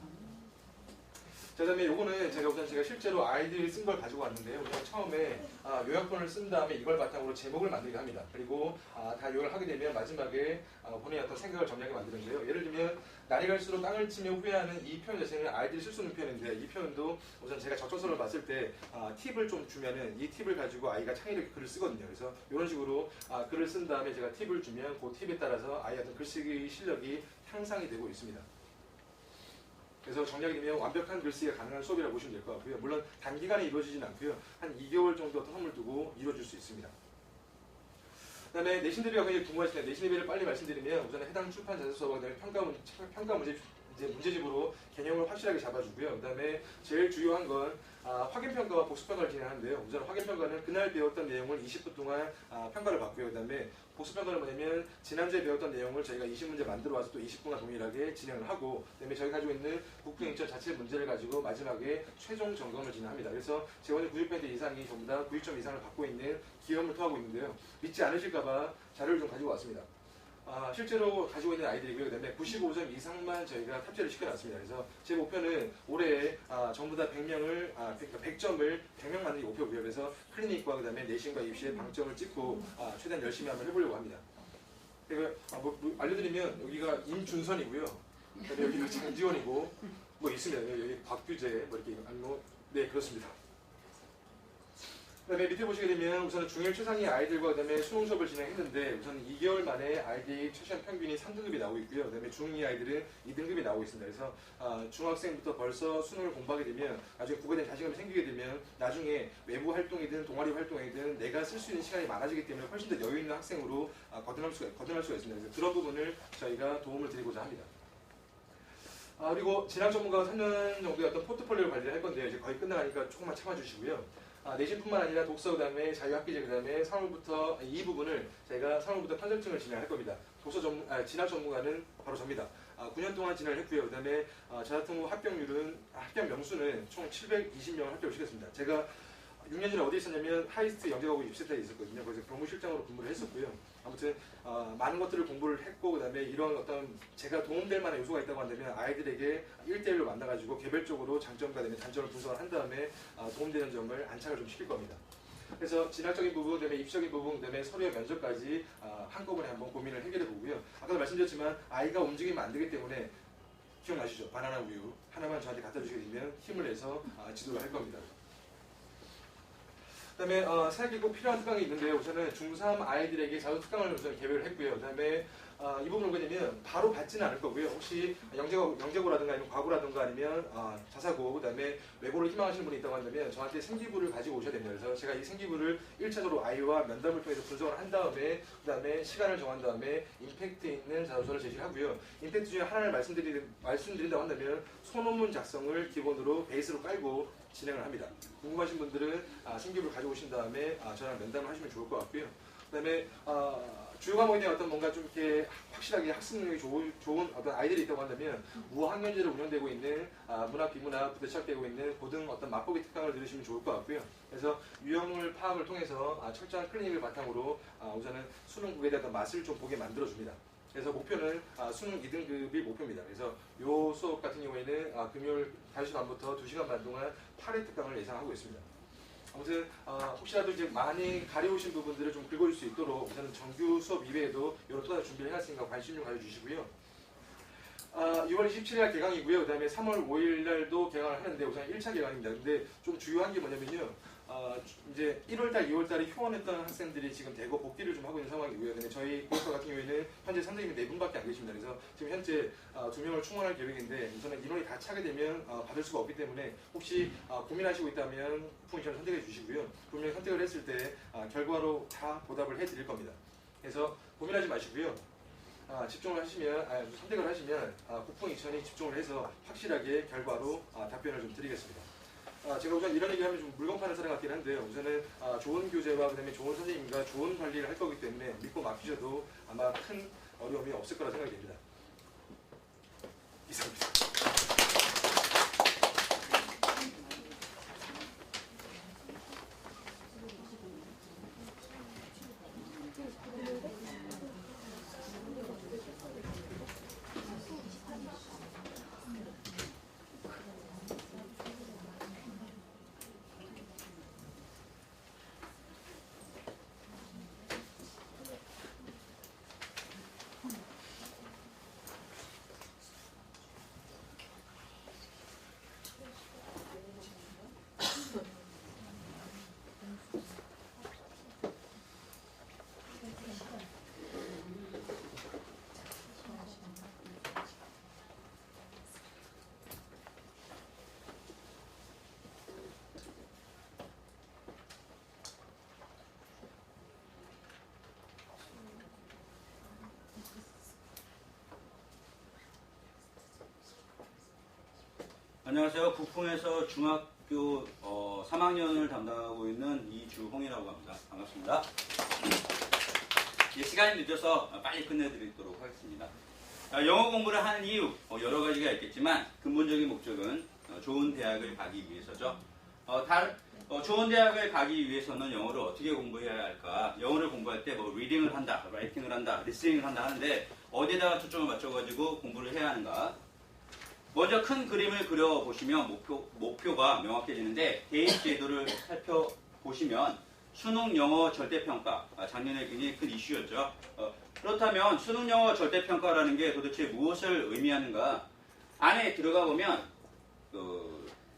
자, 그다음에 요거는 제가 실제로 아이들이 쓴 걸 가지고 왔는데요. 우선 처음에 요약본을 쓴 다음에 이걸 바탕으로 제목을 만들게 합니다. 그리고 다 요약을 하게 되면 마지막에 본인의 어떤 생각을 정리하게 만드는데요. 예를 들면 날이 갈수록 땅을 치며 후회하는 이 표현 자체는 아이들이 쓸 수 있는 표현인데 이 표현도 우선 제가 적절서를 봤을 때 팁을 좀 주면은 이 팁을 가지고 아이가 창의력의 글을 쓰거든요. 그래서 이런 식으로 글을 쓴 다음에 제가 팁을 주면 그 팁에 따라서 아이의 어떤 글쓰기 실력이 향상이 되고 있습니다. 그래서 정리하면 완벽한 글쓰기가 가능한 수업이라고 보시면 될 것 같고요. 물론 단기간에 이루어지지는 않고요. 한 2개월 정도 텀을 두고 이루어질 수 있습니다. 그 다음에 내신 대비가 굉장히 궁금하실 텐데 내신 대비를 빨리 말씀드리면 우선 해당 출판 자소서와 그다음에 평가 문제집으로 개념을 확실하게 잡아주고요. 그 다음에 제일 중요한 건 확인평가와 복습평가를 진행하는데요. 우선 확인평가는 그날 배웠던 내용을 20분 동안 평가를 받고요. 그 다음에 복습평가는 뭐냐면 지난주에 배웠던 내용을 저희가 20문제 만들어 와서 또 20분간 동일하게 진행을 하고 그 다음에 저희가 가지고 있는 국부행정 자체 문제를 가지고 마지막에 최종 점검을 진행합니다. 그래서 재원의 90% 이상이 전부 다 90점 이상을 받고 있는 기업을 토하고 있는데요. 믿지 않으실까봐 자료를 좀 가지고 왔습니다. 실제로 가지고 있는 아이들이고요. 그 다음에 95점 이상만 저희가 탑재를 시켜놨습니다. 그래서 제 목표는 올해 전부 다 100명을, 100점을 100명 만드는 게 목표고요. 그래서 클리닉과 그 다음에 내신과 입시에 방점을 찍고 최대한 열심히 한번 해보려고 합니다. 그리고 알려드리면 여기가 임준선이고요. 그 다음에 여기가 장지원이고 뭐 있습니다. 여기 곽규재 뭐 이렇게 네 그렇습니다. 그 다음에 밑에 보시게 되면 우선 중1 최상위 아이들과 그 다음에 수능 수업을 진행했는데 우선 2개월 만에 아이들이 최시한 평균이 3등급이 나오고 있고요. 그 다음에 중2 아이들은 2등급이 나오고 있습니다. 그래서 중학생부터 벌써 수능을 공부하게 되면 나중에 국어에 대한 자신감이 생기게 되면 나중에 외부 활동이든 동아리 활동이든 내가 쓸 수 있는 시간이 많아지기 때문에 훨씬 더 여유 있는 학생으로 거듭날 수가 있습니다. 그래서 그런 부분을 저희가 도움을 드리고자 합니다. 그리고 진학 전문가가 3년 정도의 어떤 포트폴리오를 관리할 건데요. 이제 거의 끝나가니까 조금만 참아주시고요. 내신뿐만 아니라 독서, 그 다음에 자유학기제, 그 다음에 3월부터 이 부분을 저희가 3월부터 컨설팅을 진행할 겁니다. 진학 전문가는 바로 접니다. 9년 동안 진행을 했고요. 그 다음에 저 같은 경우 합격 명수는 총 720명을 합격을 시켰습니다. 제가 6년 전에 어디 있었냐면 하이스트 영재과고 입시센터에 있었거든요. 거기서 교무실장으로 근무를 했었고요. 아무튼 많은 것들을 공부를 했고 그 다음에 이런 어떤 제가 도움될 만한 요소가 있다고 한다면 아이들에게 1대1로 만나가지고 개별적으로 장점과 단점을 분석을 한 다음에 도움되는 점을 안착을 좀 시킬 겁니다. 그래서 진학적인 부분, 그다음에 입시적인 부분, 그다음에 서류의 면접까지 한꺼번에 한번 고민을 해결해 보고요. 아까도 말씀드렸지만 아이가 움직이면 안 되기 때문에 기억나시죠? 바나나 우유 하나만 저한테 갖다 주시게 되면 힘을 내서 지도를 할 겁니다. 그 다음에 새학기 꼭 필요한 특강이 있는데요. 우선은 중3 아이들에게 자소 특강을 우선 계획을 했고요. 그 다음에 이 부분은 뭐냐면 바로 받지는 않을 거고요. 혹시 영재고라든가 아니면 과고라든가 아니면 자사고, 그 다음에 외고를 희망하시는 분이 있다고 한다면 저한테 생기부를 가지고 오셔야 됩니다. 그래서 제가 이 생기부를 1차적으로 아이와 면담을 통해서 분석을 한 다음에 그 다음에 시간을 정한 다음에 임팩트 있는 자소서를 제시하고요. 임팩트 중에 하나를 말씀드린다고 한다면 소논문 작성을 기본으로 베이스로 깔고 진행을 합니다. 궁금하신 분들은 생기부를 가지고 오신 다음에 저랑 면담을 하시면 좋을 것 같고요. 그 그다음에 주요 과목에 대한 어떤 뭔가 좀 이렇게 확실하게 학습 능력이 좋은 어떤 아이들이 있다고 한다면 무학년제로 운영되고 있는 문학, 비문학, 부대착되고 있는 고등 어떤 맛보기 특강을 들으시면 좋을 것 같고요. 그래서 유형을 파악을 통해서 철저한 클리닉을 바탕으로 우선은 수능 국에 대한 맛을 좀 보게 만들어줍니다. 그래서 목표는 수능 2등급이 목표입니다. 그래서 요 수업 같은 경우에는 금요일 5시 반부터 2시간 반 동안 8회 특강을 예상하고 있습니다. 아무튼 혹시라도 이제 많이 가려우신 부분들을 좀 긁어줄 수 있도록 우선 정규 수업 이외에도 이런 또 다른 준비를 해놨으니까 관심 좀 가져주시고요. 6월 27일 날 개강이고요. 그 다음에 3월 5일 날도 개강을 하는데 우선 1차 개강입니다. 근데 좀 주요한 게 뭐냐면요. 이제 1월달, 2월달에 휴원했던 학생들이 지금 대거 복귀를 좀 하고 있는 상황이고요. 근데 저희 고학과 같은 경우에는 현재 선생님이 4분밖에 안 계십니다. 그래서 지금 현재 2명을 충원할 계획인데 우선은 인원이 다 차게 되면 받을 수가 없기 때문에 혹시 고민하시고 있다면 풍이션을 선택해 주시고요. 분명히 선택을 했을 때 결과로 다 보답을 해드릴 겁니다. 그래서 고민하지 마시고요. 집중을 하시면, 선택을 하시면 국풍 2000이 집중을 해서 확실하게 결과로 답변을 좀 드리겠습니다. 제가 우선 이런 얘기하면 좀 물건 파는 사람 같긴 한데요. 우선은 좋은 교재와 그다음에 좋은 선생님과 좋은 관리를 할 거기 때문에 믿고 맡기셔도 아마 큰 어려움이 없을 거라 생각이 됩니다. 이상입니다. 안녕하세요. 국풍에서 중학교 3학년을 담당하고 있는 이주홍이라고 합니다. 반갑습니다. 시간이 늦어서 빨리 끝내드리도록 하겠습니다. 영어 공부를 하는 이유 여러 가지가 있겠지만 근본적인 목적은 좋은 대학을 가기 위해서죠. 좋은 대학을 가기 위해서는 영어를 어떻게 공부해야 할까? 영어를 공부할 때 뭐 리딩을 한다, 라이팅을 한다, 리스닝을 한다 하는데 어디에다가 초점을 맞춰가지고 공부를 해야 하는가? 먼저 큰 그림을 그려보시면 목표가 명확해지는데 대입 제도를 살펴보시면 수능 영어 절대평가, 작년에 굉장히 큰 이슈였죠. 그렇다면 수능 영어 절대평가라는 게 도대체 무엇을 의미하는가? 안에 들어가 보면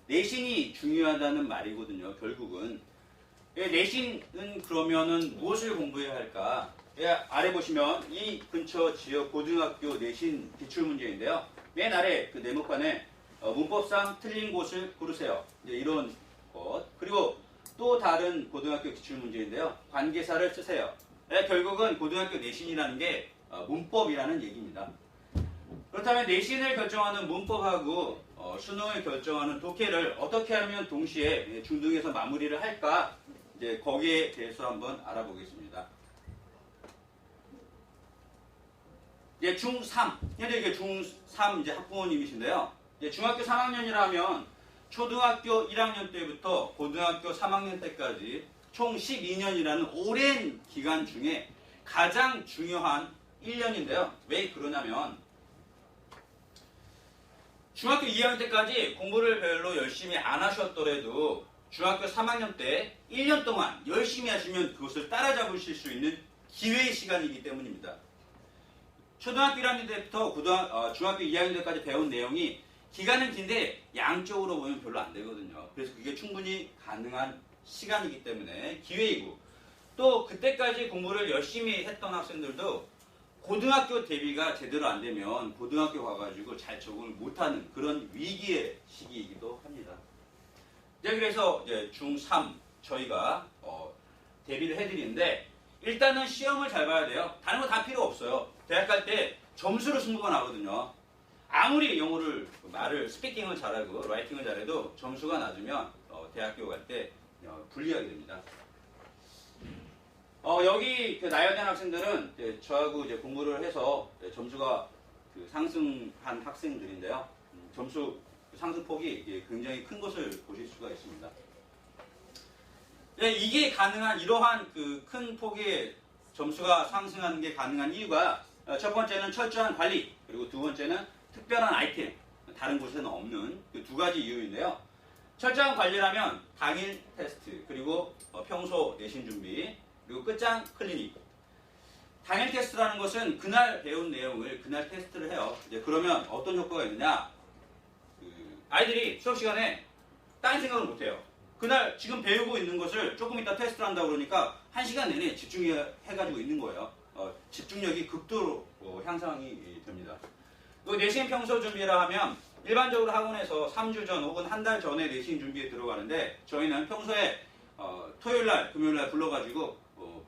내신이 중요하다는 말이거든요. 결국은 내신은 그러면은 무엇을 공부해야 할까? 아래 보시면 이 근처 지역 고등학교 내신 기출문제인데요. 맨 아래 그 네모칸에 문법상 틀린 곳을 고르세요. 이런 것. 그리고 또 다른 고등학교 기출문제인데요. 관계사를 쓰세요. 결국은 고등학교 내신이라는 게 문법이라는 얘기입니다. 그렇다면 내신을 결정하는 문법하고 수능을 결정하는 독해를 어떻게 하면 동시에 중등에서 마무리를 할까? 이제 거기에 대해서 한번 알아보겠습니다. 중3, 현재 이게 중3 이제 학부모님이신데요. 중학교 3학년이라면 초등학교 1학년 때부터 고등학교 3학년 때까지 총 12년이라는 오랜 기간 중에 가장 중요한 1년인데요. 왜 그러냐면 중학교 2학년 때까지 공부를 별로 열심히 안 하셨더라도 중학교 3학년 때 1년 동안 열심히 하시면 그것을 따라잡으실 수 있는 기회의 시간이기 때문입니다. 초등학교 1학년 때부터 중학교 2학년 때까지 배운 내용이 기간은 긴데 양쪽으로 보면 별로 안 되거든요. 그래서 그게 충분히 가능한 시간이기 때문에 기회이고 또 그때까지 공부를 열심히 했던 학생들도 고등학교 대비가 제대로 안 되면 고등학교 가가지고 잘 적응을 못하는 그런 위기의 시기이기도 합니다. 그래서 중3 저희가 대비를 해드리는데 일단은 시험을 잘 봐야 돼요. 다른 거 다 필요 없어요. 대학 갈 때 점수로 승부가 나거든요. 아무리 영어를 말을 스피킹을 잘하고 라이팅을 잘해도 점수가 낮으면 대학교 갈 때 불리하게 됩니다. 여기 그 나열된 학생들은 이제 저하고 이제 공부를 해서 점수가 그 상승한 학생들인데요. 점수 상승폭이 굉장히 큰 것을 보실 수가 있습니다. 이게 가능한 이러한 그 큰 폭의 점수가 상승하는 게 가능한 이유가 첫 번째는 철저한 관리, 그리고 두 번째는 특별한 아이템, 다른 곳에는 없는 그 두 가지 이유인데요. 철저한 관리라면 당일 테스트, 그리고 평소 내신 준비, 그리고 끝장 클리닉. 당일 테스트라는 것은 그날 배운 내용을 그날 테스트를 해요. 이제 그러면 어떤 효과가 있느냐? 아이들이 수업 시간에 딴 생각을 못 해요. 그날 지금 배우고 있는 것을 조금 이따 테스트를 한다고 그러니까 1시간 내내 집중해가지고 있는 거예요. 집중력이 극도로 향상이 됩니다. 내신 평소 준비라 하면 일반적으로 학원에서 3주 전 혹은 한 달 전에 내신 준비에 들어가는데 저희는 평소에 토요일날, 금요일날 불러가지고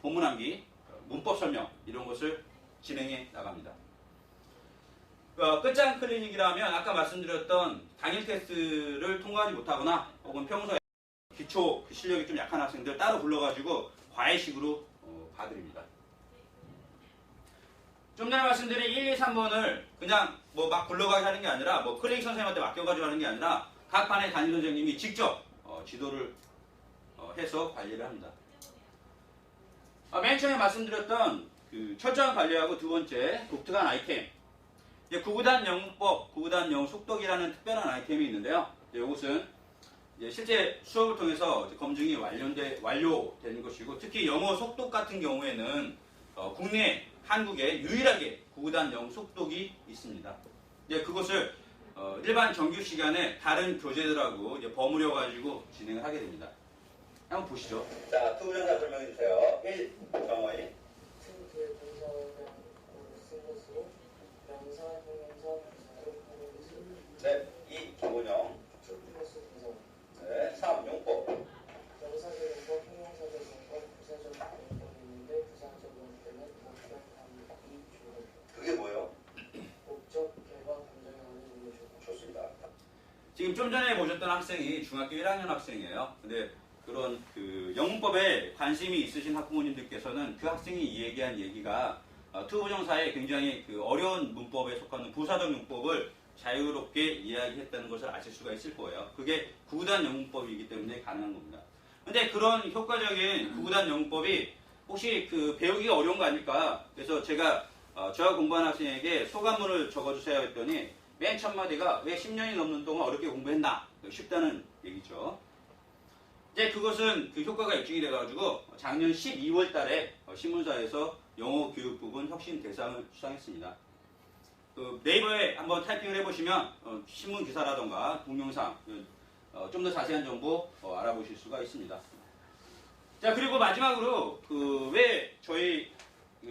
본문 암기, 문법 설명 이런 것을 진행해 나갑니다. 끝장 클리닉이라면 아까 말씀드렸던 당일 테스트를 통과하지 못하거나 혹은 평소에 기초 실력이 좀 약한 학생들 따로 불러가지고 과외식으로 봐드립니다. 좀 전에 말씀드린 1, 2, 3번을 그냥 막 불러가게 하는 게 아니라 클리닉 선생님한테 맡겨가지고 하는 게 아니라 각 반의 담임 선생님이 직접 지도를 해서 관리를 합니다. 맨 처음에 말씀드렸던 그 철저한 관리하고 두 번째 독특한 아이템, 구구단 영문법, 구구단 영속독이라는 특별한 아이템이 있는데요. 이것은 실제 수업을 통해서 검증이 완료되는 것이고, 특히 영어 속독 같은 경우에는 국내 한국에 유일하게 구구단 영속독이 있습니다. 그것을 일반 정규 시간에 다른 교재들하고 버무려 가지고 진행을 하게 됩니다. 한번 보시죠. 자, 투부정사 설명해 주세요. 1. 정어인. 친구의 동사를 쓴 것으로 명사, 형용사, 부사를 하는 것을. 네. 2. 기본형. 축 플러스 부사. 네. 3. 용법. 명사적 용법, 형용사적 용법, 부사적 용법이 있는데 부사적 용법은 목적, 이 주어. 그게 뭐예요? 목적, 결과, 감정을 하는 의미죠. 좋습니다. 지금 좀 전에 보셨던 학생이 중학교 1학년 학생이에요. 근데 그런 그 영문법에 관심이 있으신 학부모님들께서는 그 학생이 얘기한 얘기가 투부정사에 굉장히 그 어려운 문법에 속하는 부사적 용법을 자유롭게 이야기했다는 것을 아실 수가 있을 거예요. 그게 구구단 영문법이기 때문에 가능한 겁니다. 근데 그런 효과적인 구구단 영문법이 혹시 그 배우기가 어려운 거 아닐까? 그래서 제가 저와 공부하는 학생에게 소감문을 적어주세요 했더니 맨 첫 마디가 왜 10년이 넘는 동안 어렵게 공부했나? 쉽다는 얘기죠. 그것은 그 효과가 입증이 돼가지고 작년 12월 달에 신문사에서 영어 교육 부분 혁신 대상을 수상했습니다. 네이버에 한번 타이핑을 해보시면 신문 기사라던가 동영상 좀 더 자세한 정보 알아보실 수가 있습니다. 자, 그리고 마지막으로 왜 저희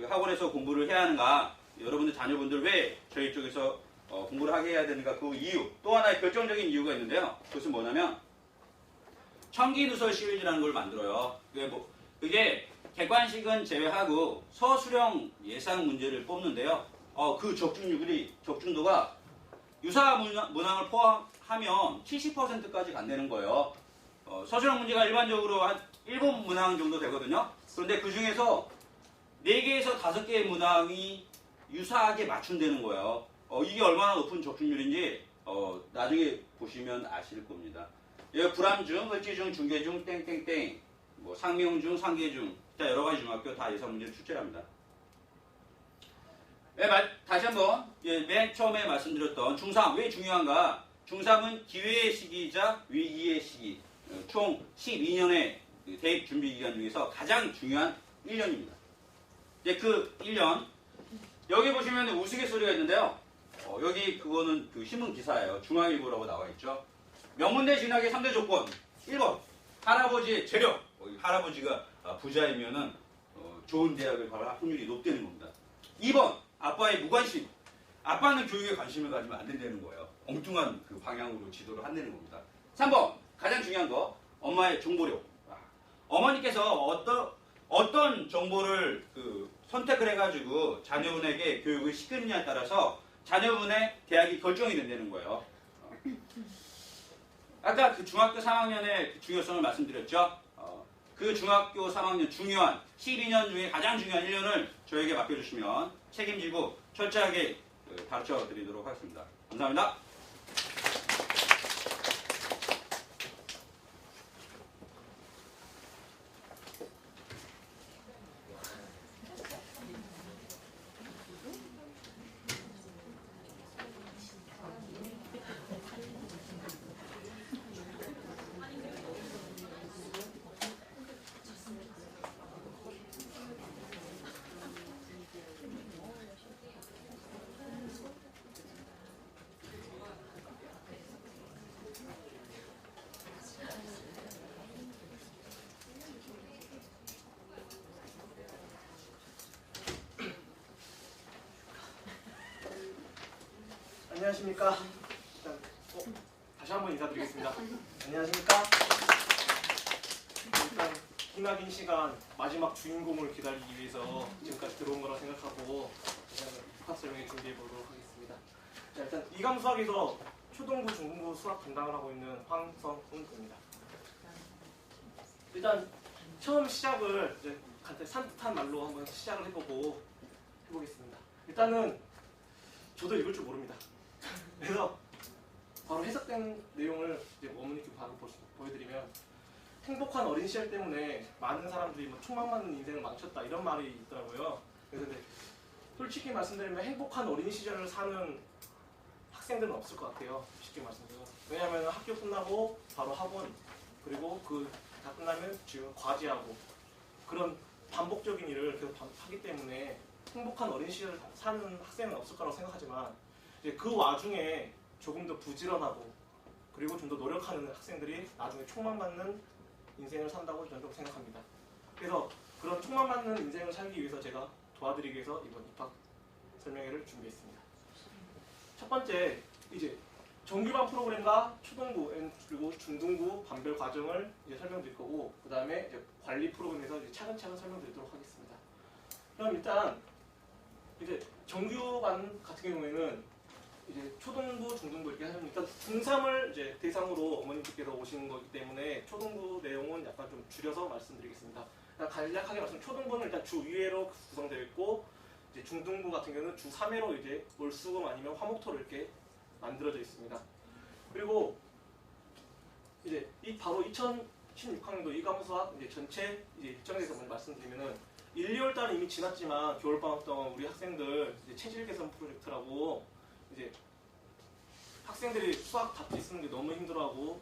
학원에서 공부를 해야 하는가, 여러분들 자녀분들 왜 저희 쪽에서 공부를 하게 해야 되는가, 그 이유, 또 하나의 결정적인 이유가 있는데요. 그것은 뭐냐면 청기누설 시리즈라는 걸 만들어요. 그게 객관식은 제외하고 서술형 예상 문제를 뽑는데요. 그 적중도가 유사 문항을 포함하면 70%까지 간다는 거예요. 서술형 문제가 일반적으로 한 7 문항 정도 되거든요. 그런데 그 중에서 4개에서 5개의 문항이 유사하게 맞춘다는 거예요. 이게 얼마나 높은 적중률인지 나중에 보시면 아실 겁니다. 불암중, 을지중, 중계중, 땡땡땡, 상명중, 상계중, 여러 가지 중학교 다 예상 문제를 출제합니다. 다시 한번 맨 처음에 말씀드렸던 중3 왜 중요한가? 중3은 기회의 시기이자 위기의 시기, 총 12년의 대입 준비 기간 중에서 가장 중요한 1년입니다. 그 1년 여기 보시면 우스갯소리가 있는데요. 여기 그거는 그 신문 기사예요. 중앙일보라고 나와 있죠. 명문대 진학의 3대 조건. 1번 할아버지의 재력. 할아버지가 부자이면은 좋은 대학을 갈 확률이 높다는 겁니다. 2번 아빠의 무관심. 아빠는 교육에 관심을 가지면 안 된다는 거예요. 엉뚱한 그 방향으로 지도를 한다는 겁니다. 3번 가장 중요한 거 엄마의 정보력. 어머니께서 어떤 정보를 선택을 해가지고 자녀분에게 교육을 시키느냐에 따라서 자녀분의 대학이 결정이 된다는 거예요. 아까 그 중학교 3학년의 그 중요성을 말씀드렸죠. 그 중학교 3학년 중요한 12년 중에 가장 중요한 1년을 저에게 맡겨주시면 책임지고 철저하게 가르쳐 드리도록 하겠습니다. 감사합니다. 안녕하십니까. 일단 다시 한번 인사드리겠습니다. 안녕하십니까. 일단 기나긴 시간 마지막 주인공을 기다리기 위해서 지금까지 들어온 거라 생각하고 입학 설명회 준비해 보도록 하겠습니다. 자, 일단 이감 수학에서 초등부, 중등부 수학 담당을 하고 있는 황성훈입니다. 일단 처음 시작을 이제 간단히 산뜻한 말로 한번 시작을 해보겠습니다. 일단은 저도 읽을 줄 모릅니다. 그래서 바로 해석된 내용을 이제 어머니께 바로 보여드리면, 행복한 어린 시절 때문에 많은 사람들이 뭐 촉망받는 인생을 망쳤다 이런 말이 있더라고요. 그래서 근데 솔직히 말씀드리면 행복한 어린 시절을 사는 학생들은 없을 것 같아요. 쉽게 말씀드리면. 왜냐하면 학교 끝나고 바로 학원, 그리고 그 다 끝나면 지금 과제하고 그런 반복적인 일을 계속 하기 때문에 행복한 어린 시절을 사는 학생은 없을 거라고 생각하지만, 이제 그 와중에 조금 더 부지런하고 그리고 좀 더 노력하는 학생들이 나중에 촉망받는 인생을 산다고 저는 좀 생각합니다. 그래서 그런 촉망받는 인생을 살기 위해서 제가 도와드리기 위해서 이번 입학 설명회를 준비했습니다. 첫 번째, 이제 정규반 프로그램과 초등부 그리고 중등부 반별 과정을 이제 설명드릴 거고, 그 다음에 관리 프로그램에서 이제 차근차근 설명드리도록 하겠습니다. 그럼 일단 이제 정규반 같은 경우에는 이제 초등부, 중등부 이렇게 하면 일단 중3을 이제 대상으로 어머님께서 오시는 거기 때문에 초등부 내용은 약간 좀 줄여서 말씀드리겠습니다. 간략하게 말씀, 초등부는 일단 주 2회로 구성되어 있고, 이제 중등부 같은 경우는 주 3회로 이제 월수금 아니면 화목토로 이렇게 만들어져 있습니다. 그리고 이제 바로 2016학년도 이과수학 이제 전체 이제 일정에 대해서 먼저 말씀드리면은 1, 2월 달은 이미 지났지만 겨울방학 동안 우리 학생들 이제 체질 개선 프로젝트라고 이제 학생들이 수학 답지 쓰는 게 너무 힘들어하고,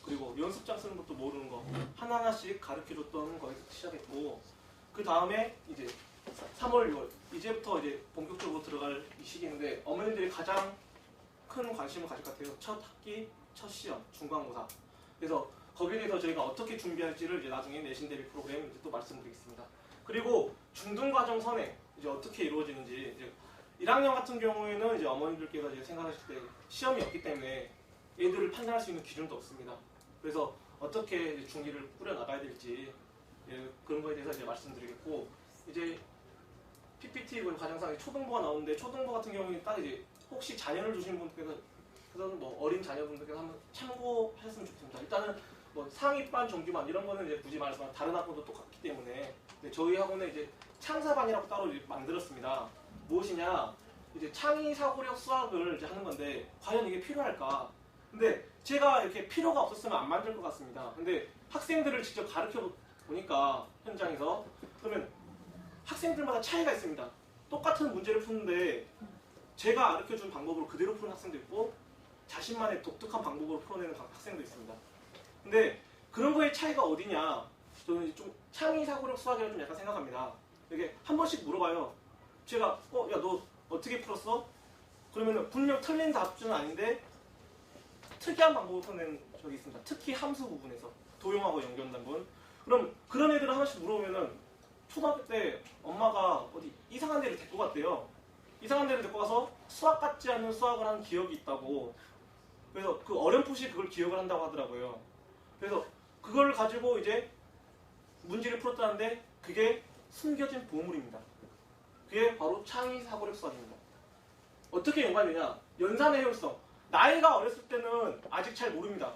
그리고 연습장 쓰는 것도 모르는 거 하나하나씩 가르쳐줬던 거에서 시작했고, 그 다음에 이제 3월, 6월 이제부터 이제 본격적으로 들어갈 이 시기인데, 어머님들이 가장 큰 관심을 가질 것 같아요. 첫 학기, 첫 시험, 중간고사. 그래서 거기에 대해서 저희가 어떻게 준비할지를 이제 나중에 내신 대비 프로그램 이제 또 말씀드리겠습니다. 그리고 중등과정 선행 이제 어떻게 이루어지는지, 이제 1학년 같은 경우에는 이제 어머님들께서 이제 생각하실 때 시험이 없기 때문에 애들을 판단할 수 있는 기준도 없습니다. 그래서 어떻게 이제 중기를 꾸려 나가야 될지, 예, 그런 거에 대해서 이제 말씀드리겠고, 이제 PPT 과정상 초등부가 나오는데, 초등부 같은 경우는 딱 이제 혹시 자녀를 두신 분께서는 뭐 어린 자녀분들께서 한번 참고하셨으면 좋겠습니다. 일단은 뭐 상위반, 정규반 이런 거는 이제 굳이 말해서 다른 학원도 똑같기 때문에, 저희 학원에 이제 창사반이라고 따로 만들었습니다. 무엇이냐, 이제 창의 사고력 수학을 이제 하는 건데 과연 이게 필요할까? 근데 제가 이렇게 필요가 없었으면 안 만들 것 같습니다. 근데 학생들을 직접 가르쳐 보니까 현장에서, 그러면 학생들마다 차이가 있습니다. 똑같은 문제를 푸는데 제가 가르쳐준 방법으로 그대로 푸는 학생도 있고, 자신만의 독특한 방법으로 풀어내는 학생도 있습니다. 근데 그런 거의 차이가 어디냐, 저는 좀 창의 사고력 수학이라고 좀 약간 생각합니다. 이게 한 번씩 물어봐요. 제가 야 너 어떻게 풀었어? 그러면 분명 틀린 답주는 아닌데 특이한 방법을 풀어내는 적이 있습니다. 특히 함수 부분에서 도형하고 연결된 분. 그럼 그런 애들을 한 번씩 물어보면은 초등학교 때 엄마가 어디 이상한 데를 데리고 갔대요. 이상한 데를 데리고 가서 수학 같지 않은 수학을 한 기억이 있다고. 그래서 그 어렴풋이 그걸 기억을 한다고 하더라고요. 그래서 그걸 가지고 이제 문제를 풀었다는데 그게 숨겨진 보물입니다. 그게 바로 창의 사고력 수학입니다. 어떻게 연관되냐? 연산의 효율성. 나이가 어렸을 때는 아직 잘 모릅니다.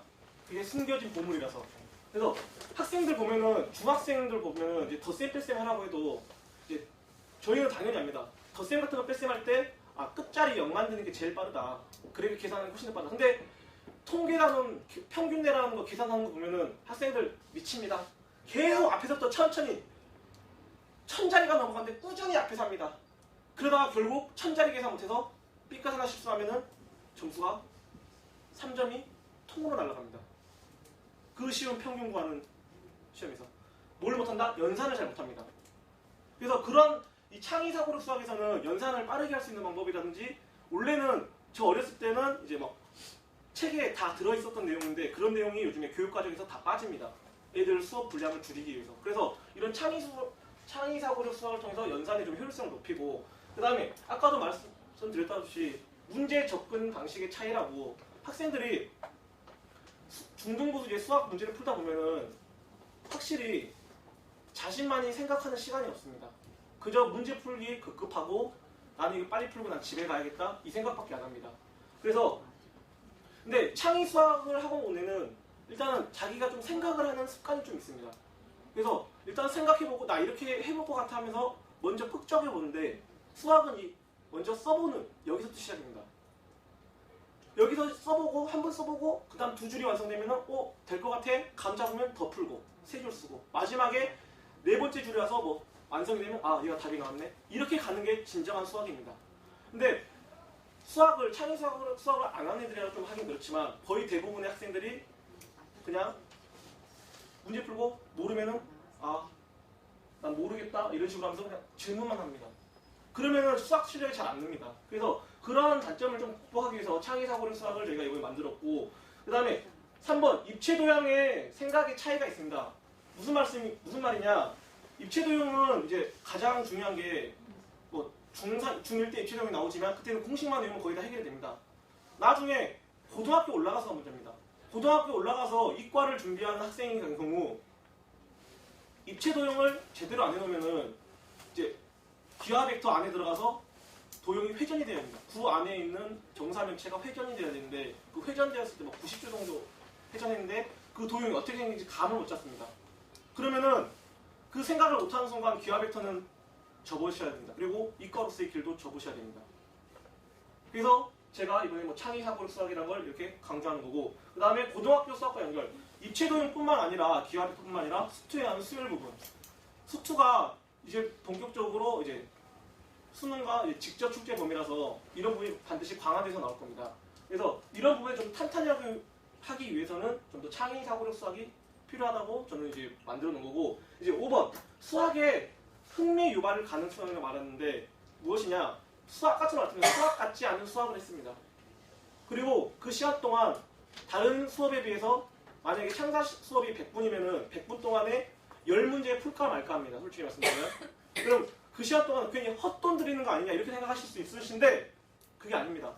그게 숨겨진 보물이라서. 그래서 학생들 보면은 중학생들 보면은 이제 덧셈 뺄셈 하라고 해도 이제 저희는 당연히 압니다. 덧셈 같은 거 뺄셈 할 때 끝자리 0 만드는 게 제일 빠르다. 그렇게 계산하는 게 훨씬 더 빠르다. 근데 통계라는 평균내라는 거 계산하는 거 보면은 학생들 미칩니다. 계속 앞에서부터 천천히 1000자리가 넘어가는데 꾸준히 앞에서 합니다. 그러다가 결국 1000자리 계산 못해서 삐끗 하나 실수하면은 점수가 3점이 통으로 날아갑니다. 그 쉬운 평균 구하는 시험에서 뭘 못한다? 연산을 잘 못합니다. 그래서 그런 이 창의사고력 수학에서는 연산을 빠르게 할 수 있는 방법이라든지 원래는 저 어렸을 때는 이제 막 책에 다 들어있었던 내용인데 그런 내용이 요즘에 교육과정에서 다 빠집니다. 애들 수업 분량을 줄이기 위해서. 그래서 이런 창의사고력 수학을 통해서 연산의 좀 효율성을 높이고 그 다음에 아까도 말씀드렸다시피 문제 접근 방식의 차이라고 학생들이 중등부 이제 수학 문제를 풀다 보면은 확실히 자신만이 생각하는 시간이 없습니다. 그저 문제 풀기 급급하고 나는 이거 빨리 풀고 난 집에 가야겠다 이 생각밖에 안 합니다. 그래서 근데 창의 수학을 학원 오면은 일단은 자기가 좀 생각을 하는 습관이 좀 있습니다. 그래서 일단 생각해보고 나 이렇게 해볼 것 같아 하면서 먼저 ฝึ적해보는데 수학은 먼저 써보는 여기서부터 시작입니다. 여기서 써보고 한 번 써보고 그 다음 두 줄이 완성되면은 될 것 같아 감 잡으면 더 풀고 세 줄 쓰고 마지막에 네 번째 줄이 와서 뭐 완성이 되면 얘가 답이 나왔네 이렇게 가는 게 진정한 수학입니다. 근데 창의 수학을 안 하는 애들이라 좀 하긴 그렇지만 거의 대부분의 학생들이 그냥 문제 풀고 모르면은 난 모르겠다 이런 식으로 하면서 그냥 질문만 합니다. 그러면은 수학 실력이 잘 안 늡니다. 그래서 그런 단점을 좀 극복하기 위해서 창의사고력 수학을 저희가 이번에 만들었고 그 다음에 3번 입체도형의 생각의 차이가 있습니다. 무슨 말이냐 입체도형은 이제 가장 중요한 게 뭐 중1 때 입체도형이 나오지만 그때는 공식만 외우면 거의 다 해결이 됩니다. 나중에 고등학교 올라가서 문제입니다. 고등학교 올라가서 이과를 준비하는 학생인 경우 입체도형을 제대로 안 해놓으면은 이제 기하 벡터 안에 들어가서 도형이 회전이 되어야 됩니다. 구 안에 있는 정사면체가 회전이 되어야 되는데 그 회전되었을 때 뭐 90도 정도 회전했는데 그 도형이 어떻게 생긴지 감을 못 잡습니다. 그러면은 그 생각을 못하는 순간 기하 벡터는 접으셔야 됩니다. 그리고 이과로서의 길도 접으셔야 됩니다. 그래서 제가 이번에 뭐 창의사고력 수학이라는 걸 이렇게 강조하는 거고 그 다음에 고등학교 수학과 연결 입체도형뿐만 아니라 기하 벡터뿐만 아니라 수투에 하는 수열 부분 수투가 이제 본격적으로 이제 수능과 이제 직접 출제 범위라서 이런 부분이 반드시 강화돼서 나올 겁니다. 그래서 이런 부분을 좀 탄탄하게 하기 위해서는 좀 더 창의사고력 수학이 필요하다고 저는 이제 만들어 놓은 거고 이제 5번 수학의 흥미 유발을 가능성을 말하는데 무엇이냐 수학 같은 거 같으면 수학 같지 않은 수학을 했습니다. 그리고 그 시간 동안 다른 수업에 비해서 만약에 창사 수업이 100분이면은 100분 동안에 10문제 풀까 말까 합니다. 솔직히 말씀드리면. 그럼 그 시간 동안 괜히 헛돈 들이는 거 아니냐 이렇게 생각하실 수 있으신데 그게 아닙니다.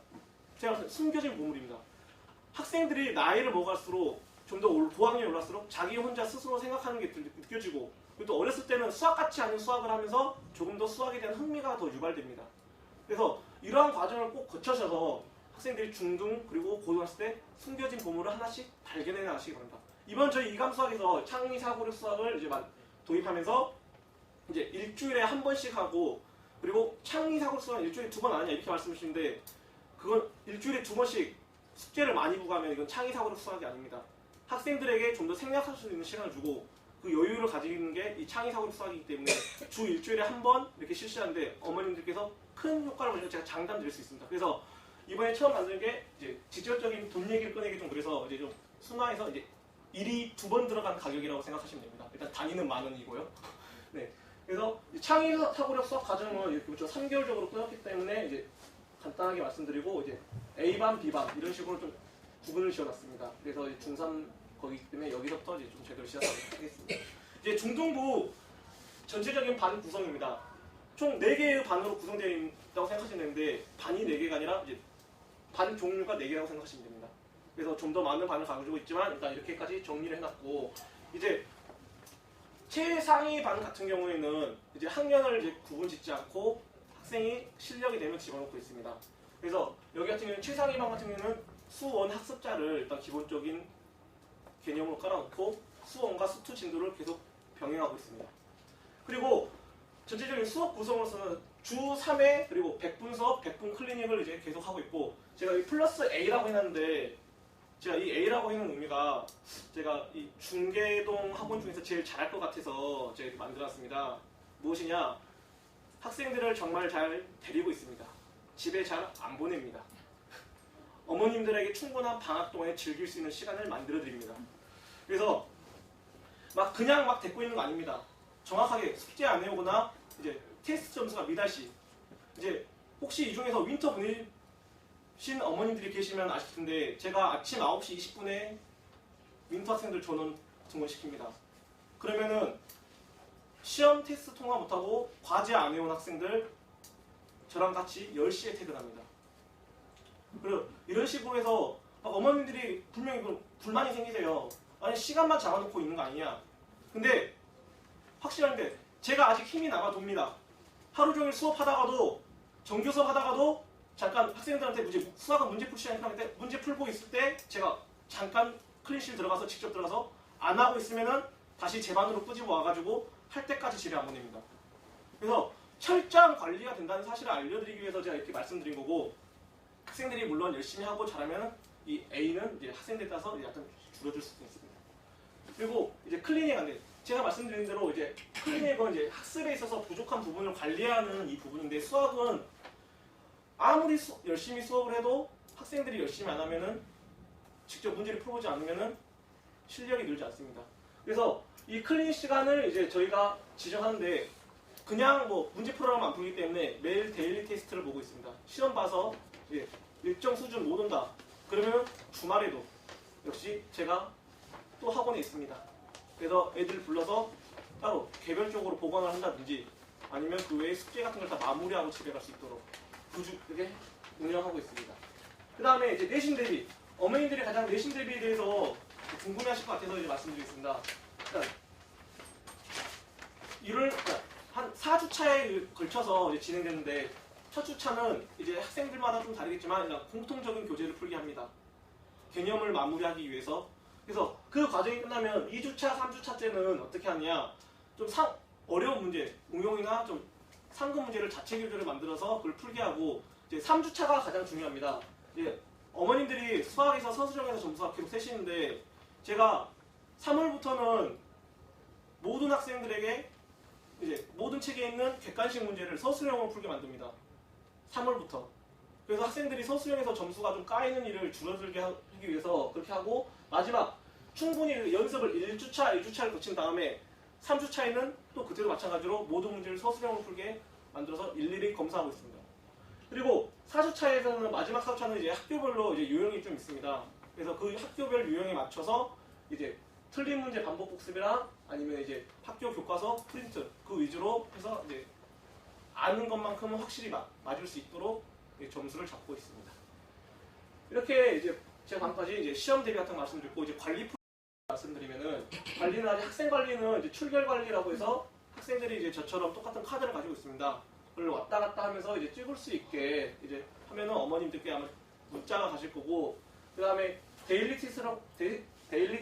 제가 봤을 때 숨겨진 보물입니다. 학생들이 나이를 먹을수록 좀 더 고학년이 올랐을수록 자기 혼자 스스로 생각하는 게 느껴지고 그리고 또 어렸을 때는 수학 같지 않은 수학을 하면서 조금 더 수학에 대한 흥미가 더 유발됩니다. 그래서 이러한 과정을 꼭 거쳐셔서 학생들이 중등 그리고 고등학생 때 숨겨진 보물을 하나씩 발견해 나가시기 바랍니다. 이번 저희 이감수학에서 창의사고력 수학을 이제 도입하면서 이제 일주일에 한 번씩 하고 그리고 창의사고력 수학은 일주일에 2번 아니냐 이렇게 말씀하시는데 그건 일주일에 2번씩 숙제를 많이 부과하면 이건 창의사고력 수학이 아닙니다. 학생들에게 좀 더 생략할 수 있는 시간을 주고 그 여유를 가지는 게 이 창의사고력 수학이기 때문에 주 일주일에 한 번 이렇게 실시하는데 어머님들께서 큰 효과를 보시면 제가 장담 드릴 수 있습니다. 그래서 이번에 처음 만든 게 이제 직접적인 돈 얘기를 꺼내기 좀 그래서 이제 좀 순화해서 이제 일이 2번 들어간 가격이라고 생각하시면 됩니다. 일단 단위는 10,000원이고요. 네. 그래서 창의사고력 수학 과정은 이렇게 3개월적으로 끊었기 때문에 이제 간단하게 말씀드리고 이제 A반, B반 이런 식으로 좀 구분을 지어놨습니다. 그래서 중3 거기 때문에 여기서부터 이제 좀 제대로 시작하도록 하겠습니다. 이제 중등부 전체적인 반 구성입니다. 총 4개의 반으로 구성되어 있다고 생각하시면 되는데 반이 4개가 아니라 이제 반 종류가 4개라고 생각하시면 됩니다. 그래서 좀 더 많은 반을 가지고 있지만 일단 이렇게까지 정리를 해놨고 이제 최상위 반 같은 경우에는 이제 학년을 이제 구분 짓지 않고 학생이 실력이 되면 집어넣고 있습니다. 그래서 여기 같은 경우는 최상위 반 같은 경우는 수원 학습자를 일단 기본적인 개념으로 깔아놓고 수원과 수투 진도를 계속 병행하고 있습니다. 그리고 전체적인 수업 구성으로서는 주 3회 그리고 100분 수업, 100분 클리닉을 이제 계속 하고 있고 제가 이 플러스 A라고 해놨는데 제가 이 A라고 해놓은 의미가 제가 이 중계동 학원 중에서 제일 잘할 것 같아서 제가 이렇게 만들어놨습니다. 무엇이냐? 학생들을 정말 잘 데리고 있습니다. 집에 잘 안 보냅니다. 어머님들에게 충분한 방학 동안에 즐길 수 있는 시간을 만들어 드립니다. 그래서 막 그냥 막 데리고 있는 거 아닙니다. 정확하게 숙제 안 해오거나 이제 테스트 점수가 미달시 이제 혹시 이 중에서 윈터 보내신 어머님들이 계시면 아실 텐데 제가 아침 9시 20분에 윈터 학생들 전원 등원시킵니다. 그러면은 시험 테스트 통과 못하고 과제 안 해온 학생들 저랑 같이 10시에 퇴근합니다. 그리고 이런 식으로 해서 막 어머님들이 분명히 불만이 생기세요. 아니 시간만 잡아놓고 있는 거 아니냐. 근데 확실한 게 제가 아직 힘이 나가 돕니다. 하루 종일 수업하다가도 정규 수업하다가도 잠깐 학생들한테 수학은 문제 풀 시간이 필요한데 문제 풀고 있을 때 제가 잠깐 클린실 들어가서 직접 들어가서 안 하고 있으면은 다시 제 반으로 끄집어 와가지고 할 때까지 집에 안 보냅니다. 그래서 철저한 관리가 된다는 사실을 알려드리기 위해서 제가 이렇게 말씀드린 거고 학생들이 물론 열심히 하고 잘하면 이 A는 이제 학생들에 따라서 약간 줄어들 수도 있습니다. 그리고 이제 클리닉인데 제가 말씀드린 대로 이제 클리닉은 이제 학습에 있어서 부족한 부분을 관리하는 이 부분인데 수학은 아무리 열심히 수업을 해도 학생들이 열심히 안 하면은 직접 문제를 풀어보지 않으면은 실력이 늘지 않습니다. 그래서 이 클리닉 시간을 이제 저희가 지정하는데 그냥 뭐 문제 풀어라면 안 풀기 때문에 매일 데일리 테스트를 보고 있습니다. 시험 봐서 이제 일정 수준 못 온다. 그러면 주말에도 역시 제가 또 학원에 있습니다. 그래서 애들 불러서 따로 개별적으로 보강을 한다든지 아니면 그 외에 숙제 같은 걸 다 마무리하고 집에 갈 수 있도록 그렇게 운영하고 있습니다. 그 다음에 이제 내신 대비 어머님들이 가장 내신 대비에 대해서 궁금해하실 것 같아서 이제 말씀드리겠습니다. 일단 한 4주차에 걸쳐서 이제 진행되는데 첫 주차는 이제 학생들마다 좀 다르겠지만 그냥 공통적인 교재를 풀게 합니다. 개념을 마무리하기 위해서. 그래서 그 과정이 끝나면 2주차, 3주차 때는 어떻게 하냐 좀 어려운 문제, 응용이나 좀 상급 문제를 자체 교재를 만들어서 그걸 풀게 하고 이제 3주차가 가장 중요합니다. 이제 어머님들이 수학에서 서술형에서 점수가 계속 세시는데 제가 3월부터는 모든 학생들에게 이제 모든 책에 있는 객관식 문제를 서술형으로 풀게 만듭니다. 3월부터. 그래서 학생들이 서술형에서 점수가 좀 까이는 일을 줄어들게 하기 위해서 그렇게 하고 마지막 충분히 연습을 1주차, 2주차를 거친 다음에 3주차에는 또 그때도 마찬가지로 모든 문제를 서술형으로 풀게 만들어서 일일이 검사하고 있습니다. 그리고 4주차에서는 마지막 4주차는 이제 학교별로 이제 유형이 좀 있습니다. 그래서 그 학교별 유형에 맞춰서 이제 틀린 문제 반복 복습이랑 아니면 이제 학교 교과서 프린트 그 위주로 해서 이제 아는 것만큼은 확실히 맞을 수 있도록 점수를 잡고 있습니다. 이렇게 이제 제가 방금까지 이제 시험 대비 같은 거 말씀드렸고 이제 관리 말씀드리면은 관리는 아직 학생 관리는 이제 출결 관리라고 해서 학생들이 이제 저처럼 똑같은 카드를 가지고 있습니다. 그걸 왔다 갔다 하면서 이제 찍을 수 있게 이제 하면은 어머님들께 아마 문자가 가실 거고 그 다음에 데일리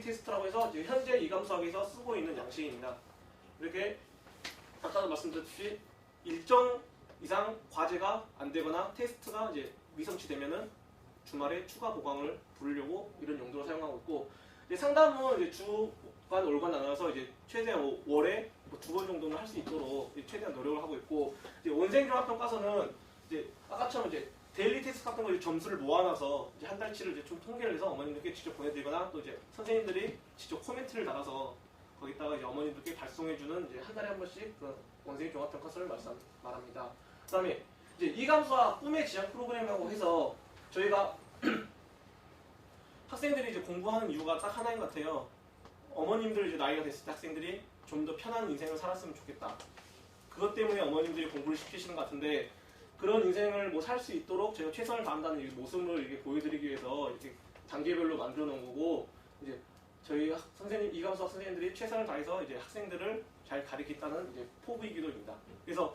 테스트라고 해서 이제 현재 이감수학에서 쓰고 있는 양식입니다. 이렇게 아까도 말씀드렸듯이 일정 이상 과제가 안 되거나 테스트가 이제 미성취되면은 주말에 추가 보강을 부르려고 이런 용도로 사용하고 있고 이제 상담은 이제 주간 월간 나눠서 이제 최대한 월에 2번 정도는 할 수 있도록 최대한 노력을 하고 있고 이제 원생종합평가서는 이제 아까처럼 이제 데일리 테스트 같은 거 점수를 모아놔서 이제 한 달치를 이제 좀 통계를 해서 어머님들께 직접 보내드리거나 또 이제 선생님들이 직접 코멘트를 달아서 거기다가 이제 어머님들께 발송해주는 이제 한 달에 한 번씩 그 원생님 종합평가서를 말합니다. 그다음에 이제 이감수와 꿈의 지향 프로그램이라고 해서 저희가 학생들이 이제 공부하는 이유가 딱 하나인 것 같아요. 어머님들 이제 나이가 됐을 때 학생들이 좀 더 편한 인생을 살았으면 좋겠다. 그것 때문에 어머님들이 공부를 시키시는 것 같은데 그런 인생을 뭐 살 수 있도록 저희가 최선을 다한다는 이 모습을 이렇게 보여드리기 위해서 이렇게 단계별로 만들어 놓은 거고 이제 저희 선생님 이감수학 선생님들이 최선을 다해서 이제 학생들을 잘 가르치겠다는 이제 포부이기도 합니다. 그래서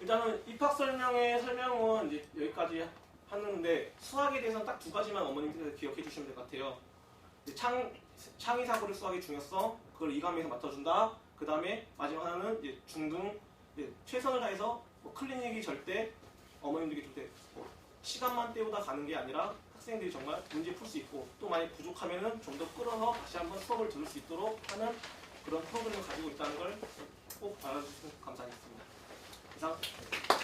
일단은 입학 설명은 이제 여기까지 하는데 수학에 대해서는 딱 2가지만 어머님께서 기억해 주시면 될 것 같아요. 창의 사고력 수학의 중요성 그걸 이감에서 맡아준다. 그 다음에 마지막 하나는 이제 중등 최선을 다해서 클리닉이 절대 어머님들이 절대 시간만 때우다 가는 게 아니라 학생들이 정말 문제 풀 수 있고 또 만약 부족하면은 좀 더 끌어서 다시 한번 수업을 들을 수 있도록 하는 그런 프로그램을 가지고 있다는 걸 꼭 알아주시면 감사하겠습니다. 이상.